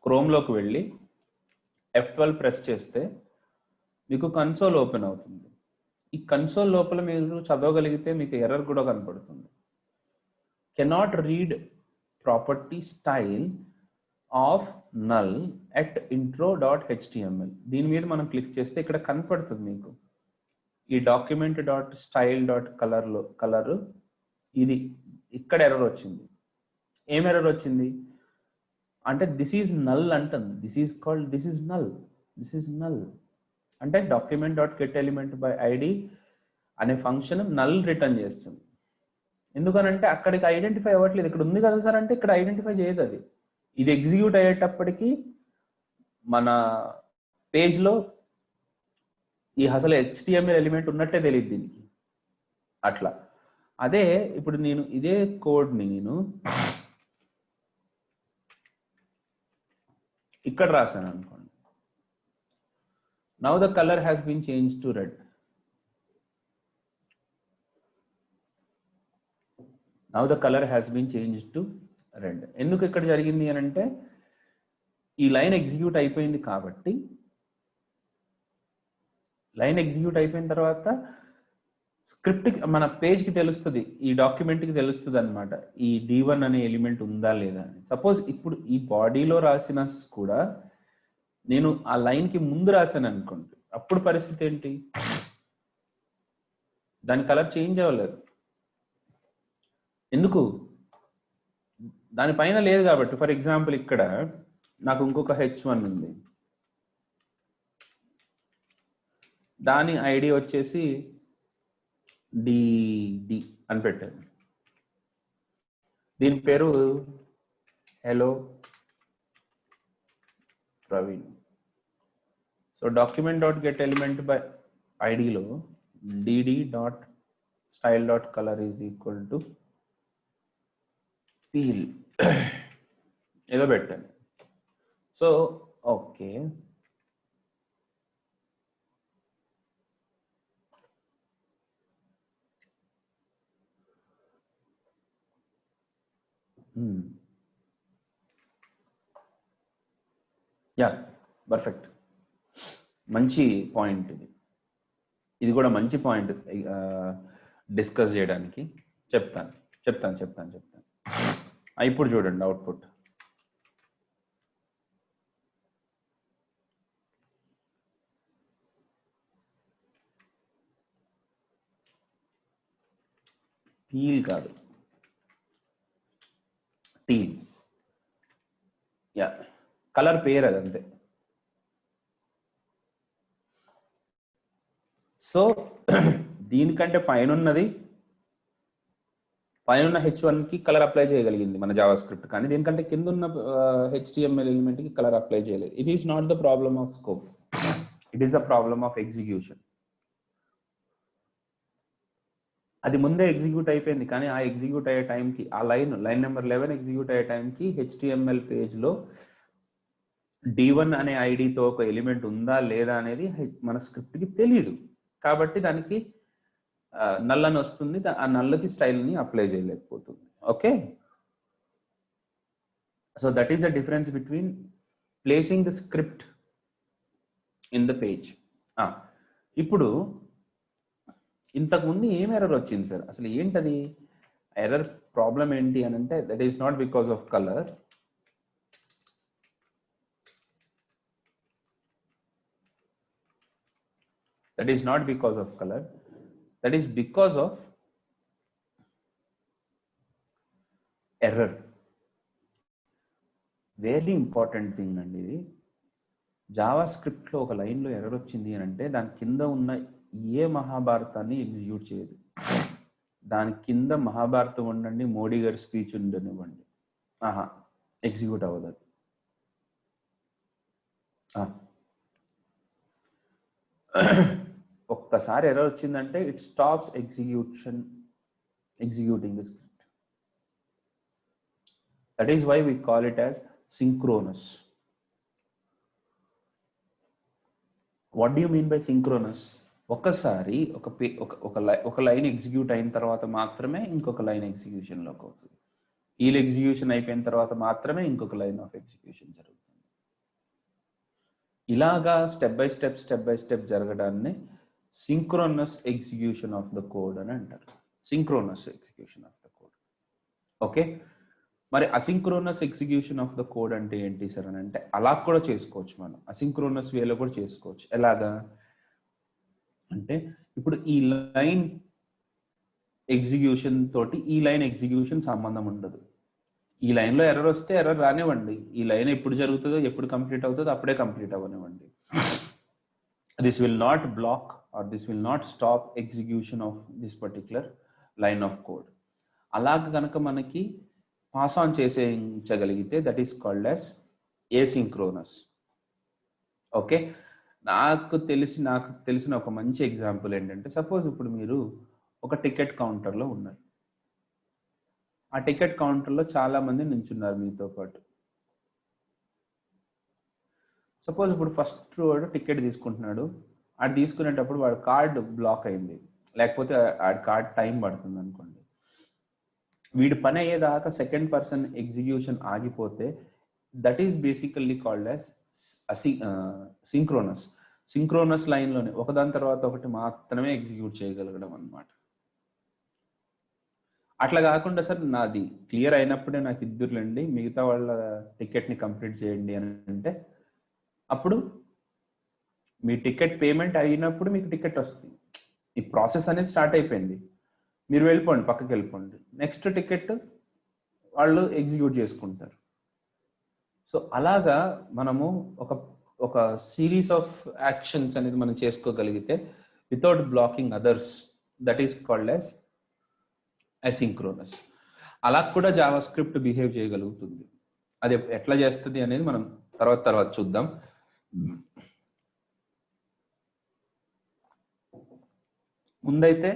క్రోమ్లోకి వెళ్ళి F12 ప్రెస్ చేస్తే మీకు కన్సోల్ ఓపెన్ అవుతుంది. ఈ కన్సోల్ లోపల మీరు చదవగలిగితే మీకు ఎర్రర్ కూడా కనపడుతుంది. Cannot read property style of null at intro.html. దీని మీద మనం క్లిక్ చేస్తే ఇక్కడ కనపడుతుంది మీకు ఈ document dot style dot colour ఇది ఇక్కడ ఎర్రర్ వచ్చింది. ఏం ఎర్రర్ వచ్చింది అంటే దిస్ ఈజ్ నల్ అంటుంది. దిస్ ఈజ్ నల్ అంటే document dot get element by ID అనే ఫంక్షన్ నల్ రిటర్న్ చేస్తుంది. ఎందుకనంటే అక్కడికి ఐడెంటిఫై అవ్వట్లేదు. ఇక్కడ ఉంది కదా సార్ అంటే ఇక్కడ ఐడెంటిఫై చేయదు. అది ఇది ఎగ్జిక్యూట్ అయ్యేటప్పటికి మన పేజ్లో ఈ అసలు HTML ఎలిమెంట్ ఉన్నట్టే తెలియదు దీనికి. అట్లా అదే ఇప్పుడు నేను ఇదే కోడ్ని నేను ఇక్కడ రాశాను అనుకోండి. Now the colour has been change to red. Now the colour has been change to red. ఎందుకు ఇక్కడ జరిగింది అని అంటే ఈ లైన్ ఎగ్జిక్యూట్ అయిపోయింది కాబట్టి, లైన్ ఎగ్జిక్యూట్ అయిపోయిన తర్వాత స్క్రిప్ట్కి మన పేజ్కి తెలుస్తుంది, ఈ డాక్యుమెంట్కి తెలుస్తుంది అనమాట ఈ D1 అనే ఎలిమెంట్ ఉందా లేదా అని. సపోజ్ ఇప్పుడు ఈ బాడీలో రాసిన కూడా నేను ఆ లైన్కి ముందు రాశాను అనుకోండి, అప్పుడు పరిస్థితి ఏంటి? దాని కలర్ చేంజ్ అవ్వలేదు. ఎందుకు? దానిపైన లేదు కాబట్టి. ఫర్ ఎగ్జాంపుల్ ఇక్కడ నాకు ఇంకొక H1 ఉంది, దాని ఐడి వచ్చేసి DD అని పెట్టాను. దీని పేరు hello Praveen. So document dot get element by ఐడిలో DD dot style dot colour is equal to పీల్ ఏదో పెట్టాను. So okay, ya perfect. మంచి పాయింట్ ఇది. ఇది కూడా మంచి పాయింట్ డిస్కస్ చేయడానికి. చెప్తాను. ఇప్పుడు చూడండి అవుట్పుట్. పీల్ కాదు, టీల్. యా కలర్ పేరు అదంతే. సో దీనికంటే పైన H1కి కలర్ అప్లై చేయగలిగింది మన జావా స్క్రిప్ట్, కానీ దీనికంటే కింద ఉన్న HTML ఎలిమెంట్కి కలర్ అప్లై చేయలేదు. It is not the problem of scope, it is the problem of execution. అది ముందే ఎగ్జిక్యూట్ అయిపోయింది, కానీ ఆ ఎగ్జిక్యూట్ అయ్యే టైంకి ఆ లైన్ నెంబర్ 11 ఎగ్జిక్యూట్ అయ్యే టైంకి HTML పేజ్లో D1 అనే ఐడితో ఒక ఎలిమెంట్ ఉందా లేదా అనేది మన స్క్రిప్ట్కి తెలియదు. కాబట్టి దానికి నల్ అని వస్తుంది, ఆ నల్లకి స్టైల్ని అప్లై చేయలేకపోతుంది. Okay, so that is the difference between placing the script in the page. ఇప్పుడు ఇంతకుముందు ఏం ఎర్రర్ వచ్చింది సార్? అసలు ఏంటది ఎర్రర్? ప్రాబ్లం ఏంటి అని అంటే that is not because of colour, that is not because of color, that is because of error. Very important thing అండి ఇది. జావా స్క్రిప్ట్లో ఒక లైన్లో ఎర్రర్ వచ్చింది అని అంటే దాని కింద ఉన్న ఏ మహాభారతాన్ని ఎగ్జిక్యూట్ చేయదు. దాని కింద మహాభారతం ఉండండి, మోడీ గారి స్పీచ్ ఉండనివ్వండి, ఎగ్జిక్యూట్ అవ్వదు అది. ఒక్కసారి ఎర్రర్ వచ్చిందంటే it stops executing the script. That is why we call it as synchronous. What do you mean by synchronous? ఒక్కసారి ఒక లైన్ ఎగ్జిక్యూట్ అయిన తర్వాత మాత్రమే ఇంకొక లైన్ ఎగ్జిక్యూషన్లోకి అవుతుంది. ఈ ఎగ్జిక్యూషన్ అయిపోయిన తర్వాత మాత్రమే ఇంకొక లైన్ ఆఫ్ ఎగ్జిక్యూషన్ జరుగుతుంది. ఇలాగా స్టెప్ బై స్టెప్ జరగడాన్ని synchronous execution of the code అని అంటారు. Synchronous execution of the code. Okay, మరి asynchronous execution of the code అంటే ఏంటి సార్ అని అంటే అలా కూడా చేసుకోవచ్చు మనం. అసింక్రోనస్ వేలో కూడా చేసుకోవచ్చు. ఎలాగా అంటే ఇప్పుడు ఈ లైన్ ఎగ్జిక్యూషన్ తోటి ఈ లైన్ ఎగ్జిక్యూషన్ సంబంధం ఉండదు. ఈ లైన్లో ఎర్రర్ వస్తే ఎర్రర్ రానివ్వండి, ఈ లైన్ ఎప్పుడు జరుగుతుందో ఎప్పుడు కంప్లీట్ అవుతుందో అప్పుడే కంప్లీట్ అవ్వనివ్వండి. This will not block or this will not stop execution of this particular line of code. అలాగ కనుక మనకి పాస్ ఆన్ చేసేయించగలిగితే that is called as asynchronous. Okay, నాకు తెలిసిన ఒక మంచి ఎగ్జాంపుల్ ఏంటంటే, సపోజ్ ఇప్పుడు మీరు ఒక టికెట్ కౌంటర్లో ఉన్నారు. ఆ టికెట్ కౌంటర్లో చాలా మంది నించున్నారు మీతో పాటు. సపోజ్ ఇప్పుడు ఫస్ట్ వాడు టికెట్ తీసుకుంటున్నాడు. అది తీసుకునేటప్పుడు వాడు కార్డ్ బ్లాక్ అయింది, లేకపోతే ఆ కార్డ్ టైం పడుతుంది అనుకోండి. వీడి పని అయ్యేదాకా సెకండ్ పర్సన్ ఎగ్జిక్యూషన్ ఆగిపోతే that is basically called as synchronous లైన్లోనే ఒకదాని తర్వాత ఒకటి మాత్రమే ఎగ్జిక్యూట్ చేయగలగడం అనమాట. అట్లా కాకుండా సార్ నాది క్లియర్ అయినప్పుడే నాకు ఇద్దరులండి, మిగతా వాళ్ళ టికెట్ని కంప్లీట్ చేయండి అని అంటే, అప్పుడు మీ టికెట్ పేమెంట్ అయినప్పుడు మీకు టికెట్ వస్తుంది. ఈ ప్రాసెస్ అనేది స్టార్ట్ అయిపోయింది, మీరు వెళ్ళిపోండి, పక్కకి వెళ్ళిపోండి, నెక్స్ట్ టికెట్ వాళ్ళు ఎగ్జిక్యూట్ చేసుకుంటారు. సో అలాగా మనము ఒక సిరీస్ ఆఫ్ యాక్షన్స్ అనేది మనం చేసుకోగలిగితే without blocking others, that is called as asynchronous. అలా కూడా జావా స్క్రిప్ట్ బిహేవ్ చేయగలుగుతుంది. అది ఎట్లా చేస్తుంది అనేది మనం తర్వాత చూద్దాం. ముందైతే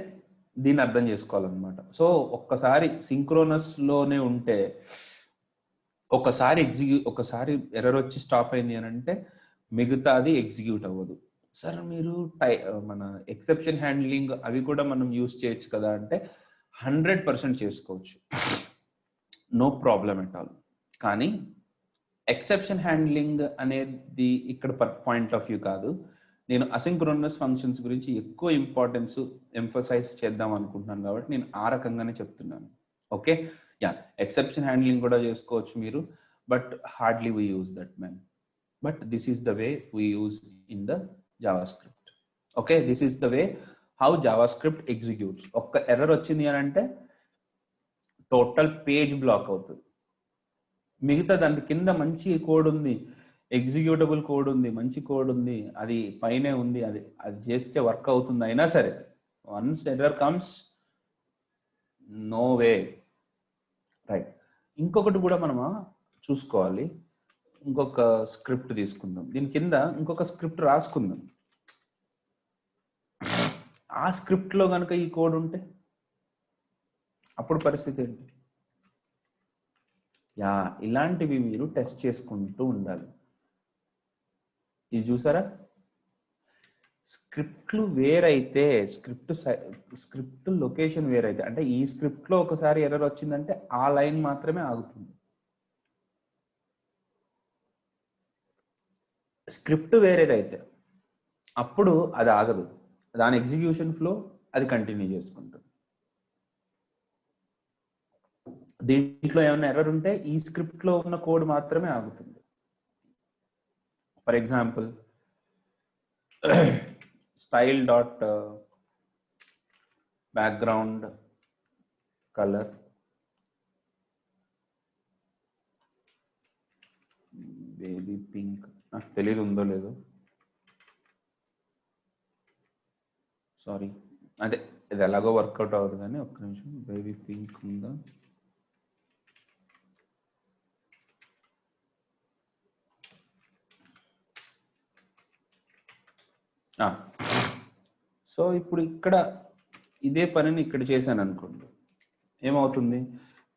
దీన్ని అర్థం చేసుకోవాలన్నమాట. సో ఒక్కసారి సింక్రోనస్ లోనే ఉంటే ఒకసారి ఎర్రర్ వచ్చి స్టాప్ అయింది అని అంటే మిగతాది ఎగ్జిక్యూట్ అవ్వదు. సార్ మీరు మన ఎక్సెప్షన్ హ్యాండ్లింగ్ అవి కూడా మనం యూజ్ చేయొచ్చు కదా అంటే 100% చేసుకోవచ్చు, నో ప్రాబ్లం ఎట్ ఆల్. కానీ ఎక్సెప్షన్ హ్యాండ్లింగ్ అనేది ఇక్కడ పాయింట్ ఆఫ్ వ్యూ కాదు. నేను అసింక్రోనస్ ఫంక్షన్స్ గురించి ఎక్కువ ఇంపార్టెన్స్ ఎంఫసైజ్ చేద్దాం అనుకుంటున్నాను కాబట్టి నేను ఆ రకంగానే చెప్తున్నాను. ఓకే, యా, ఎక్సెప్షన్ హ్యాండ్లింగ్ కూడా చేసుకోవచ్చు మీరు, but hardly we use that man. But this is the way we use in the Java script. Okay, this is the way how Java script executes. ఒక్క ఎర్రర్ వచ్చింది అని అంటే టోటల్ పేజ్ బ్లాక్ అవుతుంది. మిగతా దాని కింద మంచి కోడ్ ఉంది, ఎగ్జిక్యూటబుల్ కోడ్ ఉంది, మంచి కోడ్ ఉంది, అది పైనే ఉంది, అది చేస్తే వర్క్ అవుతుంది. అయినా సరే once error comes, no way. Right, ఇంకొకటి కూడా మనం చూసుకోవాలి. ఇంకొక స్క్రిప్ట్ తీసుకుందాం, దీని కింద ఇంకొక స్క్రిప్ట్ రాసుకుందాం. ఆ స్క్రిప్ట్లో కనుక ఈ కోడ్ ఉంటే అప్పుడు పరిస్థితి ఏంటి? యా, ఇలాంటివి మీరు టెస్ట్ చేసుకుంటూ ఉండాలి. ఇది చూసారా, స్క్రిప్ట్లు వేరైతే స్క్రిప్ట్ లొకేషన్ వేరైతే, అంటే ఈ స్క్రిప్ట్లో ఒకసారి ఎర్రర్ వచ్చిందంటే ఆ లైన్ మాత్రమే ఆగుతుంది. స్క్రిప్ట్ వేరేదైతే అప్పుడు అది ఆగదు, దాని ఎగ్జిక్యూషన్ ఫ్లో అది కంటిన్యూ చేసుకుంటుంది. దీంట్లో ఏమైనా ఎర్రర్ ఉంటే ఈ స్క్రిప్ట్లో ఉన్న కోడ్ మాత్రమే ఆగుతుంది. For example style dot background colour baby pink, నాకు తెలియదు ఉందో లేదో, సారీ, అదే ఇది ఎలాగో వర్కౌట్ అవ్వదు కానీ ఒక్క నిమిషం. బేబీ పింక్ ఉందా? సో ఇప్పుడు ఇక్కడ ఇదే పనిని ఇక్కడ చేశాను అనుకోండి, ఏమవుతుంది?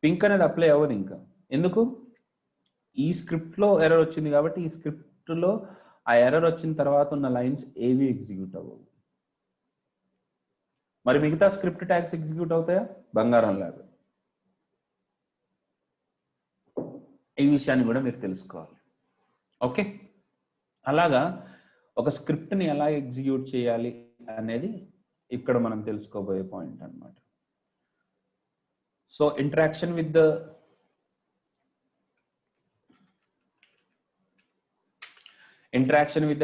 పింక్ అనేది అప్లై అవ్వదు ఇంకా. ఎందుకు? ఈ స్క్రిప్ట్లో ఎర్రర్ వచ్చింది కాబట్టి ఈ స్క్రిప్ట్లో ఆ ఎర్రర్ వచ్చిన తర్వాత ఉన్న లైన్స్ ఏవి ఎగ్జిక్యూట్ అవ్వవు. మరి మిగతా స్క్రిప్ట్ ట్యాగ్స్ ఎగ్జిక్యూట్ అవుతాయా? బంగారం లాగా. ఈ విషయాన్ని కూడా మీరు తెలుసుకోవాలి. ఓకే, అలాగా ఒక స్క్రిప్ట్ని ఎలా ఎగ్జిక్యూట్ చేయాలి అనేది ఇక్కడ మనం తెలుసుకోబోయే పాయింట్ అన్నమాట. So interaction with the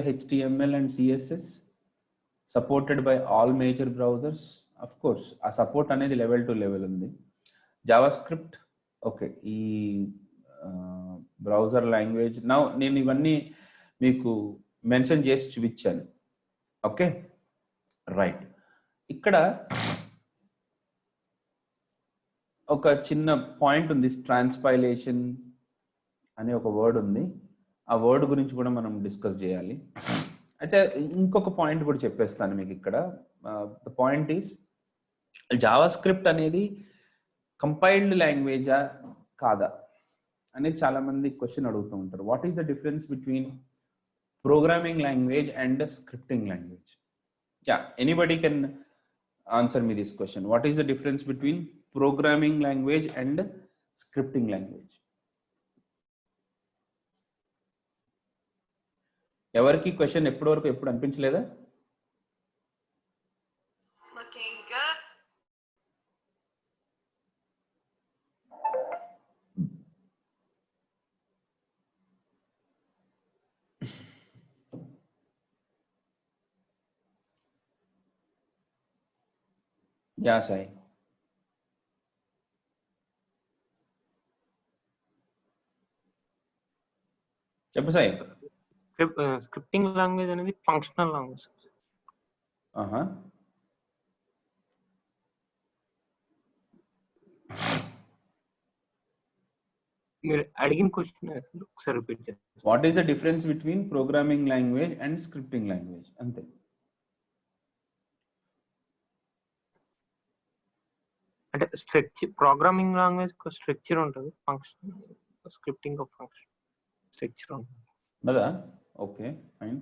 HTML and CSS supported by all major browsers. Of course, ఆ సపోర్ట్ అనేది లెవెల్ టు లెవెల్ ఉంది. జావా స్క్రిప్ట్ ఓకే, ఈ బ్రౌజర్ లాంగ్వేజ్ నేను ఇవన్నీ మీకు మెన్షన్ చేసి చూపించాను. Okay, right. ఇక్కడ ఒక చిన్న పాయింట్ ఉంది, ట్రాన్స్పైలేషన్ అనే ఒక వర్డ్ ఉంది. ఆ వర్డ్ గురించి కూడా మనం డిస్కస్ చేయాలి. అయితే ఇంకొక పాయింట్ కూడా చెప్పేస్తాను మీకు ఇక్కడ. The point is Java script అనేది కంపైల్డ్ లాంగ్వేజా కాదా అనేది చాలా మంది క్వశ్చన్ అడుగుతూ ఉంటారు. What is the difference between programming language and scripting language? Yeah, anybody can answer me this question. What is the difference between programming language and scripting language? ఎవరికి క్వశ్చన్ ఎప్పుడు అనిపించలేదా? Looking good. యా సాయి. చెప్పు సాయి. స్క్రిప్టింగ్ లాంగ్వేజ్ అనేది ఫంక్షనల్ లాంగ్వేజ్. ఆహా. మీరు అడిగిన క్వశ్చన్ ఒకసారి రిపీట్ చేయండి. What is the difference between programming language and scripting language? అంతే. అంటే స్ట్రక్చర్, ప్రోగ్రామింగ్ లాంగ్వేజ్ స్ట్రక్చర్ ఉంటుంది, function scripting of function structure ఉంటుంది కదా. ఓకే ఫైన్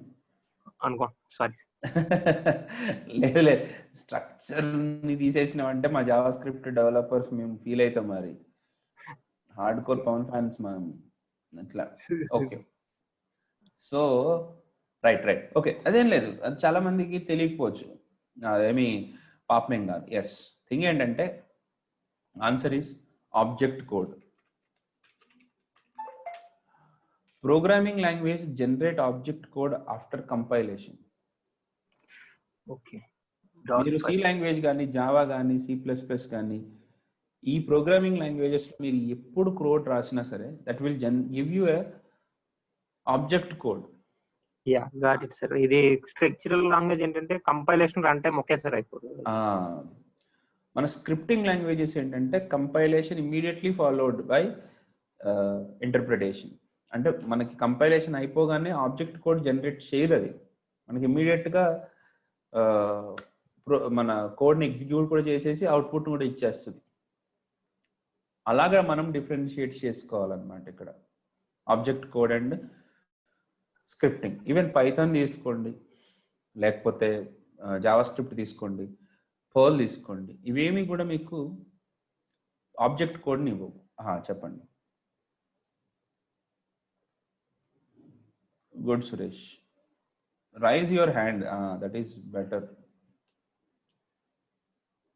అనుకో. సారీ లేదు, స్ట్రక్చర్ ని తీసేసినామంటే మా జావా స్క్రిప్ట్ డెవలపర్స్ మేము ఫీల్ అవుతాం. మరి హార్డ్ కోర్ పవన్ ఫ్యాన్స్ మనం అట్లా. Okay, so right. ఓకే, అదేం లేదు, అది చాలా మందికి తెలియకపోవచ్చు, అదేమి పాపమేం కాదు. ఎస్, థింగ్ ఏంటంటే answer is object code. Programming language generate object code after compilation. Okay, మీరు సి లాంగ్వేజ్ కానీ జావా కానీ C++ కానీ ఈ ప్రోగ్రామింగ్ లాంగ్వేజెస్ మీరు ఎప్పుడు కోడ్ రాసినా సరే that will give you A object code. Yeah got it sir. ఇది స్ట్రక్చరల్ లాంగ్వేజ్ ఏంటంటే కంపైలేషన్ రన్ టైం ఒకేసారి అయిపోతుంది. మన స్క్రిప్టింగ్ లాంగ్వేజెస్ ఏంటంటే compilation immediately followed by interpretation. అంటే మనకి కంపైలేషన్ అయిపోగానే ఆబ్జెక్ట్ కోడ్ జనరేట్ చేయదు, అది మనకి ఇమ్మీడియట్గా మన కోడ్ని ఎగ్జిక్యూట్ కూడా చేసేసి అవుట్పుట్ కూడా ఇచ్చేస్తుంది. అలాగా మనం డిఫరెన్షియేట్ చేసుకోవాలన్నమాట ఇక్కడ object code and scripting. Even Python తీసుకోండి, లేకపోతే జావా స్క్రిప్ట్ తీసుకోండి, పర్ల్ తీసుకోండి, ఇవేమి కూడా మీకు ఆబ్జెక్ట్ కోడ్ని ఇవ్వవు. చెప్పండి. Good Suresh, rise your hand, that is better.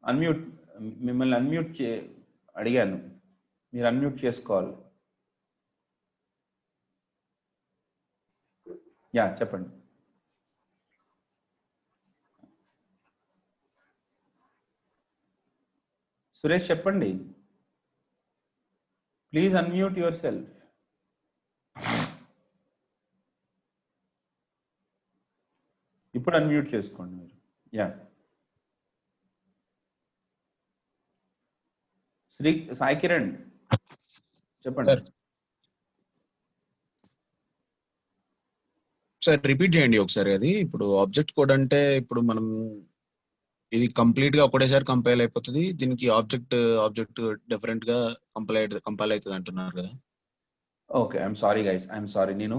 Unmute, మిమ్మల్ని అన్మ్యూట్ అడిగాను, మీరు అన్మ్యూట్ చేసుకోవాలి. యా చెప్పండి. సురేష్ చెప్పండి, ప్లీజ్ అన్మ్యూట్ యువర్ సెల్ఫ్. ఇప్పుడు అన్మ్యూట్ చేసుకోండి మీరు. యా సాయి కిరణ్ చెప్పండి. సార్ రిపీట్ చేయండి ఒకసారి. అది ఇప్పుడు ఆబ్జెక్ట్ కోడ్ అంటే ఇప్పుడు మనం ఇది కంప్లీట్ గా ఒకటేసారి కంపైల్ అయిపోతుంది, దీనికి ఆబ్జెక్ట్ డిఫరెంట్ గా కంపైల్ అవుతుంది అంటున్నారు కదా. Okay, I'm sorry guys, I'm sorry. నేను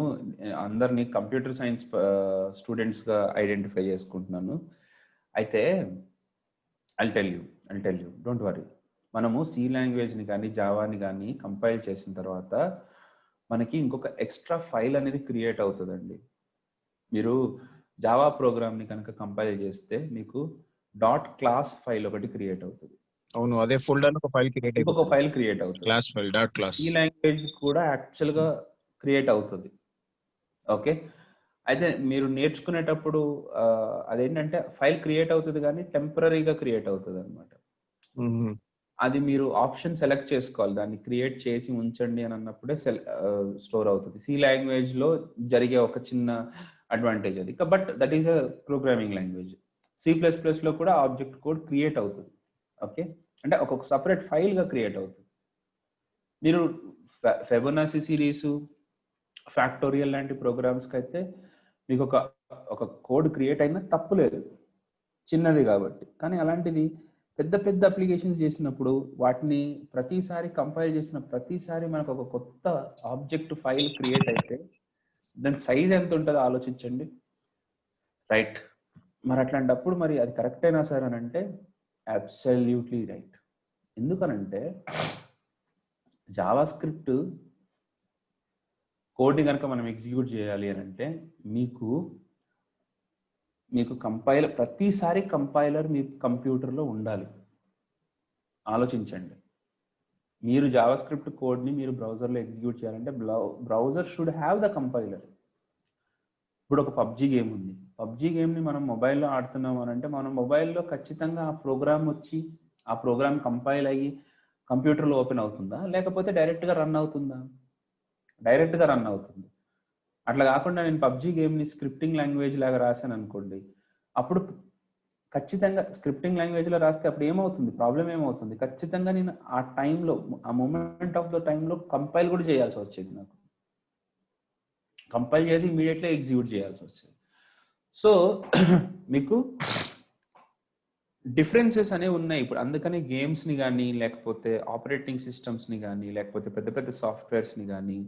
అందరినీ కంప్యూటర్ సైన్స్ స్టూడెంట్స్గా ఐడెంటిఫై చేసుకుంటున్నాను. అయితే I'll tell you, don't worry. మనము సి లాంగ్వేజ్ని కానీ జావాని కానీ కంపైల్ చేసిన తర్వాత మనకి ఇంకొక ఎక్స్ట్రా ఫైల్ అనేది క్రియేట్ అవుతుందండి. మీరు జావా ప్రోగ్రామ్ని కనుక కంపైల్ చేస్తే మీకు .class ఫైల్ ఒకటి క్రియేట్ అవుతుంది. అవును, అదే ఫోల్డర్ ఒక ఫైల్ క్రియేట్ అయిపోతుంది, ఇంకొక ఫైల్ క్రియేట్ అవుతుంది, క్లాస్ ఫైల్ .class. ఈ లాంగ్వేజ్ కూడా యాక్చువల్గా క్రియేట్ అవుతుంది. ఓకే, అయితే మీరు నేర్చుకునేటప్పుడు అదేంటంటే ఫైల్ క్రియేట్ అవుతుంది కానీ టెంపరీగా క్రియేట్ అవుతుంది అనమాట. అది మీరు ఆప్షన్ సెలెక్ట్ చేసుకోవాలి, దాన్ని క్రియేట్ చేసి ఉంచండి అని అన్నప్పుడే స్టోర్ అవుతుంది. సి లాంగ్వేజ్ లో జరిగే ఒక చిన్న అడ్వాంటేజ్ అది. But that is a programming language. C++ లో కూడా ఆబ్జెక్ట్ కోడ్ క్రియేట్ అవుతుంది. ఓకే, అంటే ఒక్కొక్క సపరేట్ ఫైల్ గా క్రియేట్ అవుతుంది. మీరు ఫెబొనాచి సిరీస్, ఫ్యాక్టోరియల్ లాంటి ప్రోగ్రామ్స్కి అయితే మీకు ఒక కోడ్ క్రియేట్ అయినా తప్పు లేదు, చిన్నది కాబట్టి. కానీ అలాంటిది పెద్ద పెద్ద అప్లికేషన్స్ చేసినప్పుడు వాటిని ప్రతిసారి కంపైల్ చేసిన ప్రతిసారి మనకు ఒక కొత్త ఆబ్జెక్ట్ ఫైల్ క్రియేట్ అయితే దాని సైజ్ ఎంత ఉంటుందో ఆలోచించండి, రైట్? మరి అట్లాంటప్పుడు మరి అది కరెక్ట్ అయినా సార్ అని అంటే అబ్సల్యూట్లీ రైట్. ఎందుకనంటే జావా స్క్రిప్ట్ కోడ్ని కనుక మనం ఎగ్జిక్యూట్ చేయాలి అని అంటే మీకు ప్రతిసారి కంపైలర్ మీ కంప్యూటర్లో ఉండాలి. ఆలోచించండి, మీరు జావా స్క్రిప్ట్ కోడ్ని మీరు బ్రౌజర్లో ఎగ్జిక్యూట్ చేయాలంటే browser should have the compiler. ఇప్పుడు ఒక పబ్జీ గేమ్ ఉంది, పబ్జీ గేమ్ని మనం మొబైల్లో ఆడుతున్నాం అని అంటే మనం మొబైల్లో ఖచ్చితంగా ఆ ప్రోగ్రామ్ వచ్చి ఆ ప్రోగ్రామ్ కంపైల్ అయ్యి కంప్యూటర్లో ఓపెన్ అవుతుందా, లేకపోతే డైరెక్ట్గా రన్ అవుతుందా? డైరెక్ట్గా రన్ అవుతుంది. అట్లా కాకుండా నేను పబ్జీ గేమ్ని స్క్రిప్టింగ్ లాంగ్వేజ్ లాగా రాశాను అనుకోండి, అప్పుడు ఖచ్చితంగా స్క్రిప్టింగ్ లాంగ్వేజ్లో రాస్తే అప్పుడు ఏమవుతుంది, ప్రాబ్లం ఏమవుతుంది, ఖచ్చితంగా నేను ఆ టైంలో ఆ మూమెంట్ ఆఫ్ ద టైంలో కంపైల్ కూడా చేయాల్సి వచ్చేది. నాకు కంపైల్ చేసి ఇమీడియట్లీ ఎగ్జిక్యూట్ చేయాల్సి వచ్చేది. సో మీకు డిఫరెన్సెస్ అనేవి ఉన్నాయి ఇప్పుడు. అందుకని గేమ్స్ని కానీ లేకపోతే ఆపరేటింగ్ సిస్టమ్స్ని కానీ లేకపోతే పెద్ద పెద్ద సాఫ్ట్వేర్స్ని కానీ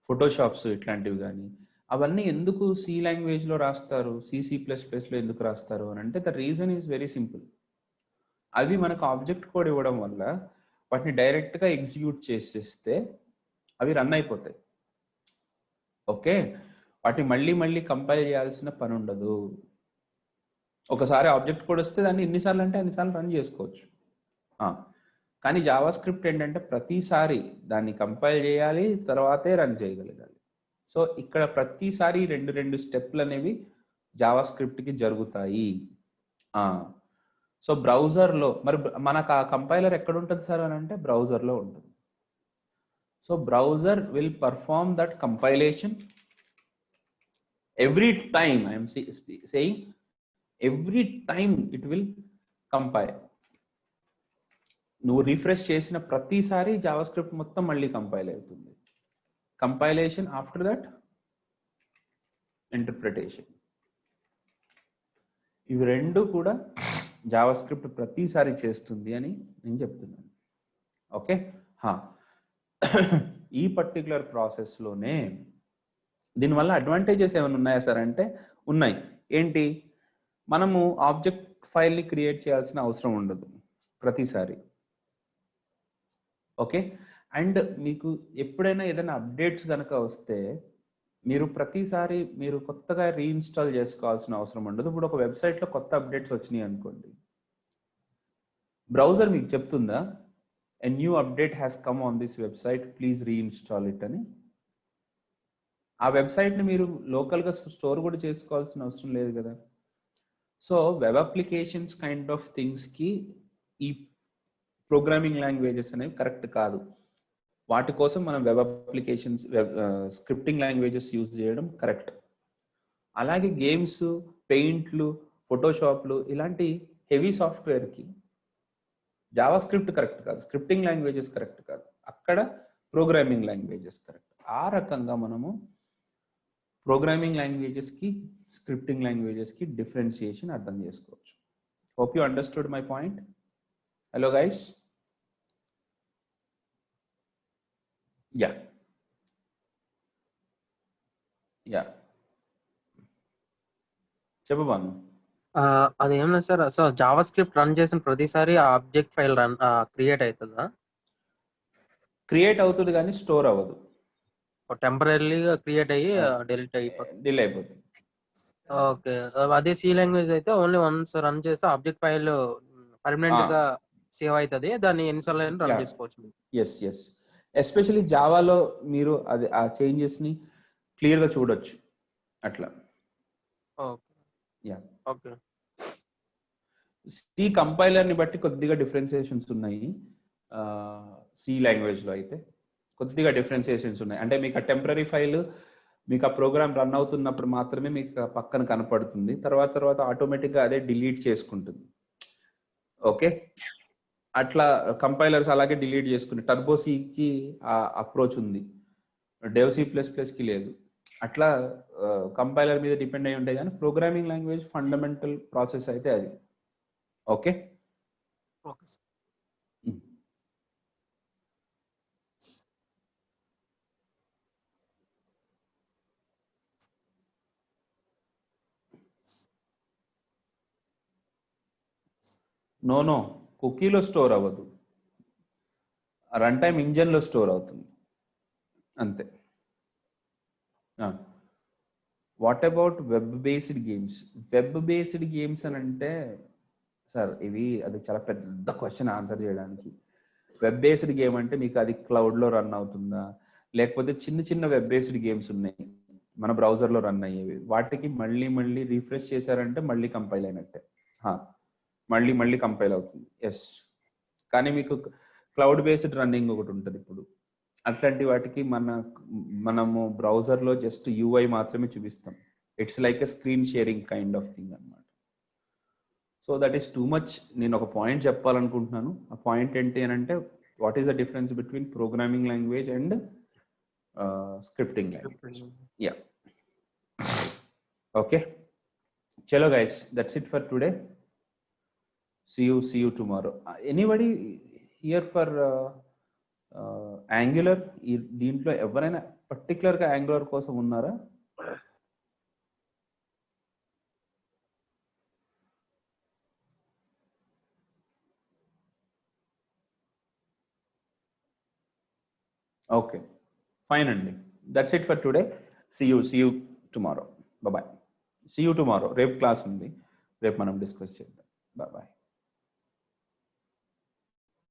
ఫోటోషాప్స్ ఇట్లాంటివి కానీ అవన్నీ ఎందుకు సి లాంగ్వేజ్లో రాస్తారు, C++లో ఎందుకు రాస్తారు అని అంటే the reason is very simple. అవి మనకు ఆబ్జెక్ట్ కోడ్ ఇవ్వడం వల్ల వాటిని డైరెక్ట్గా ఎగ్జిక్యూట్ చేసేస్తే అవి రన్ అయిపోతాయి. ఓకే, వాటిని మళ్ళీ కంపైల్ చేయాల్సిన పని ఉండదు. ఒకసారి ఆబ్జెక్ట్ కోడ్ వస్తే దాన్ని ఎన్నిసార్లు అంటే అన్నిసార్లు రన్ చేసుకోవచ్చు. కానీ జావా స్క్రిప్ట్ ఏంటంటే ప్రతిసారి దాన్ని కంపైల్ చేయాలి, తర్వాతే రన్ చేయగలగాలి. సో ఇక్కడ ప్రతిసారి రెండు స్టెప్లు అనేవి జావా స్క్రిప్ట్కి జరుగుతాయి. సో బ్రౌజర్లో మరి మనకు ఆ కంపైలర్ ఎక్కడ ఉంటుంది సార్ అని అంటే బ్రౌజర్లో ఉంటుంది. So browser will perform that compilation every time. I'm saying every time it will compile. నువ్వు రిఫ్రెష్ చేసిన ప్రతిసారి జావా స్క్రిప్ట్ మొత్తం మళ్ళీ కంపైల్ అవుతుంది. Compilation after that interpretation. ఇవి రెండు కూడా జావా స్క్రిప్ట్ ప్రతిసారి చేస్తుంది అని నేను చెప్తున్నాను. ఓకే, ఈ పర్టికులర్ ప్రాసెస్లోనే దీనివల్ల అడ్వాంటేజెస్ ఏమైనా ఉన్నాయా సార్ అంటే ఉన్నాయి. ఏంటి, మనము ఆబ్జెక్ట్ ఫైల్ని క్రియేట్ చేయాల్సిన అవసరం ఉండదు ప్రతిసారి. ఓకే, అండ్ మీకు ఎప్పుడైనా ఏదైనా అప్డేట్స్ కనుక వస్తే మీరు ప్రతిసారి మీరు కొత్తగా రీఇన్స్టాల్ చేసుకోవాల్సిన అవసరం ఉండదు. ఇప్పుడు ఒక వెబ్సైట్లో కొత్త అప్డేట్స్ వచ్చినాయి అనుకోండి, బ్రౌజర్ మీకు చెప్తుందా a new update has come on this website, please reinstall it అని? ఆ వెబ్సైట్ని మీరు లోకల్గా స్టోర్ కూడా చేసుకోవాల్సిన అవసరం లేదు కదా. So web applications kind of థింగ్స్కి ఈ ప్రోగ్రామింగ్ లాంగ్వేజెస్ అనేవి కరెక్ట్ కాదు. వాటి కోసం మనం web applications scripting languages use చేయడం కరెక్ట్. అలాగే గేమ్స్, పెయింట్లు, ఫోటోషాప్లు ఇలాంటి హెవీ సాఫ్ట్వేర్కి జావా స్క్రిప్ట్ కరెక్ట్ కాదు, స్క్రిప్టింగ్ లాంగ్వేజెస్ కరెక్ట్ కాదు, అక్కడ ప్రోగ్రామింగ్ లాంగ్వేజెస్ కరెక్ట్. ఆ రకంగా మనము ప్రోగ్రామింగ్ లాంగ్వేజెస్కి స్క్రిప్టింగ్ లాంగ్వేజెస్కి డిఫరెన్షియేషన్ అర్థం చేసుకోవచ్చు. Hope you understood my point. Hello guys. Ya చెప్పు బాను. అదేం లేదు sir. So Java script run చేసిన ప్రతిసారి ఆ ఆబ్జెక్ట్ ఫైల్ రన్ క్రియేట్ అవుతుందా? క్రియేట్ అవుతుంది కానీ స్టోర్ అవ్వదు. టెంపరీగా క్రియేట్ అయ్యి డిలీట్ డిలే అయిపోతుంది. ఓకే, అదే సి లాంగ్వేజ్ అయితే ఓన్లీ వన్స్ రన్ చేస్తే ఆబ్జెక్ట్ ఫైల్ పర్మనెంట్ గా సేవ్ అవుతుంది, దాన్ని ఎన్నిసార్లు రన్ చేసుకోవచ్చు. ఎస్ ఎస్, ఎస్పెషల్లీ జావాలో మీరు అది ఆ చేంజెస్ ని క్లియర్ గా చూడొచ్చు అట్లా. Yeah, okay. సి కంపైలర్ ని బట్టి కొద్దిగా డిఫరెన్సియేషన్స్ ఉన్నాయి. సి లాంగ్వేజ్ లో అయితే కొద్దిగా డిఫరెన్సియేషన్స్ ఉన్నాయి. అంటే మీకు ఆ టెంపరీ ఫైల్ మీకు ఆ ప్రోగ్రామ్ రన్ అవుతున్నప్పుడు మాత్రమే మీకు పక్కన కనపడుతుంది, తర్వాత ఆటోమేటిక్గా అదే డిలీట్ చేసుకుంటుంది. ఓకే, అట్లా కంపైలర్స్ అలాగే డిలీట్ చేసుకుని టర్బోసీకి ఆ అప్రోచ్ ఉంది. డెవ్ C++కి లేదు. అట్లా కంపైలర్ మీద డిపెండ్ అయి ఉంటాయి, కానీ ప్రోగ్రామింగ్ లాంగ్వేజ్ ఫండమెంటల్ ప్రాసెస్ అయితే అది. Okay, okay sir. నో కుకీలో స్టోర్ అవ్వదు, రన్ టైమ్ ఇంజన్లో స్టోర్ అవుతుంది అంతే. What about web based games? Web based games అని అంటే సార్ అది చాలా పెద్ద క్వశ్చన్ ఆన్సర్ చేయడానికి. వెబ్ బేస్డ్ గేమ్ అంటే మీకు అది క్లౌడ్లో రన్ అవుతుందా, లేకపోతే చిన్న చిన్న వెబ్ బేస్డ్ గేమ్స్ ఉన్నాయి మన బ్రౌజర్లో రన్ అయ్యేవి, వాటికి మళ్ళీ రీఫ్రెష్ చేశారంటే మళ్ళీ కంపైల్ అయినట్టే, మళ్ళీ కంపైల్ అవుతుంది. ఎస్, కానీ మీకు క్లౌడ్ బేస్డ్ రన్నింగ్ ఒకటి ఉంటుంది ఇప్పుడు. అట్లాంటి వాటికి మనము బ్రౌజర్లో జస్ట్ UI మాత్రమే చూపిస్తాం. It's like a screen sharing kind of thing అనమాట. So that is too much. నేను ఒక పాయింట్ చెప్పాలనుకుంటున్నాను. ఆ పాయింట్ ఏంటి అని అంటే, what is the difference between programming language and scripting language. Ya, okay, చలో guys, that's it for today. See you tomorrow. Anybody here for Angular? దీంట్లో ఎవరైనా పర్టికులర్గా Angular కోసం ఉన్నారా? ఓకే, ఫైన్ అండి. That's it for today. See you tomorrow. Bye. See you tomorrow. రేపు క్లాస్ ఉంది, రేపు మనం డిస్కస్ చేద్దాం. Bye.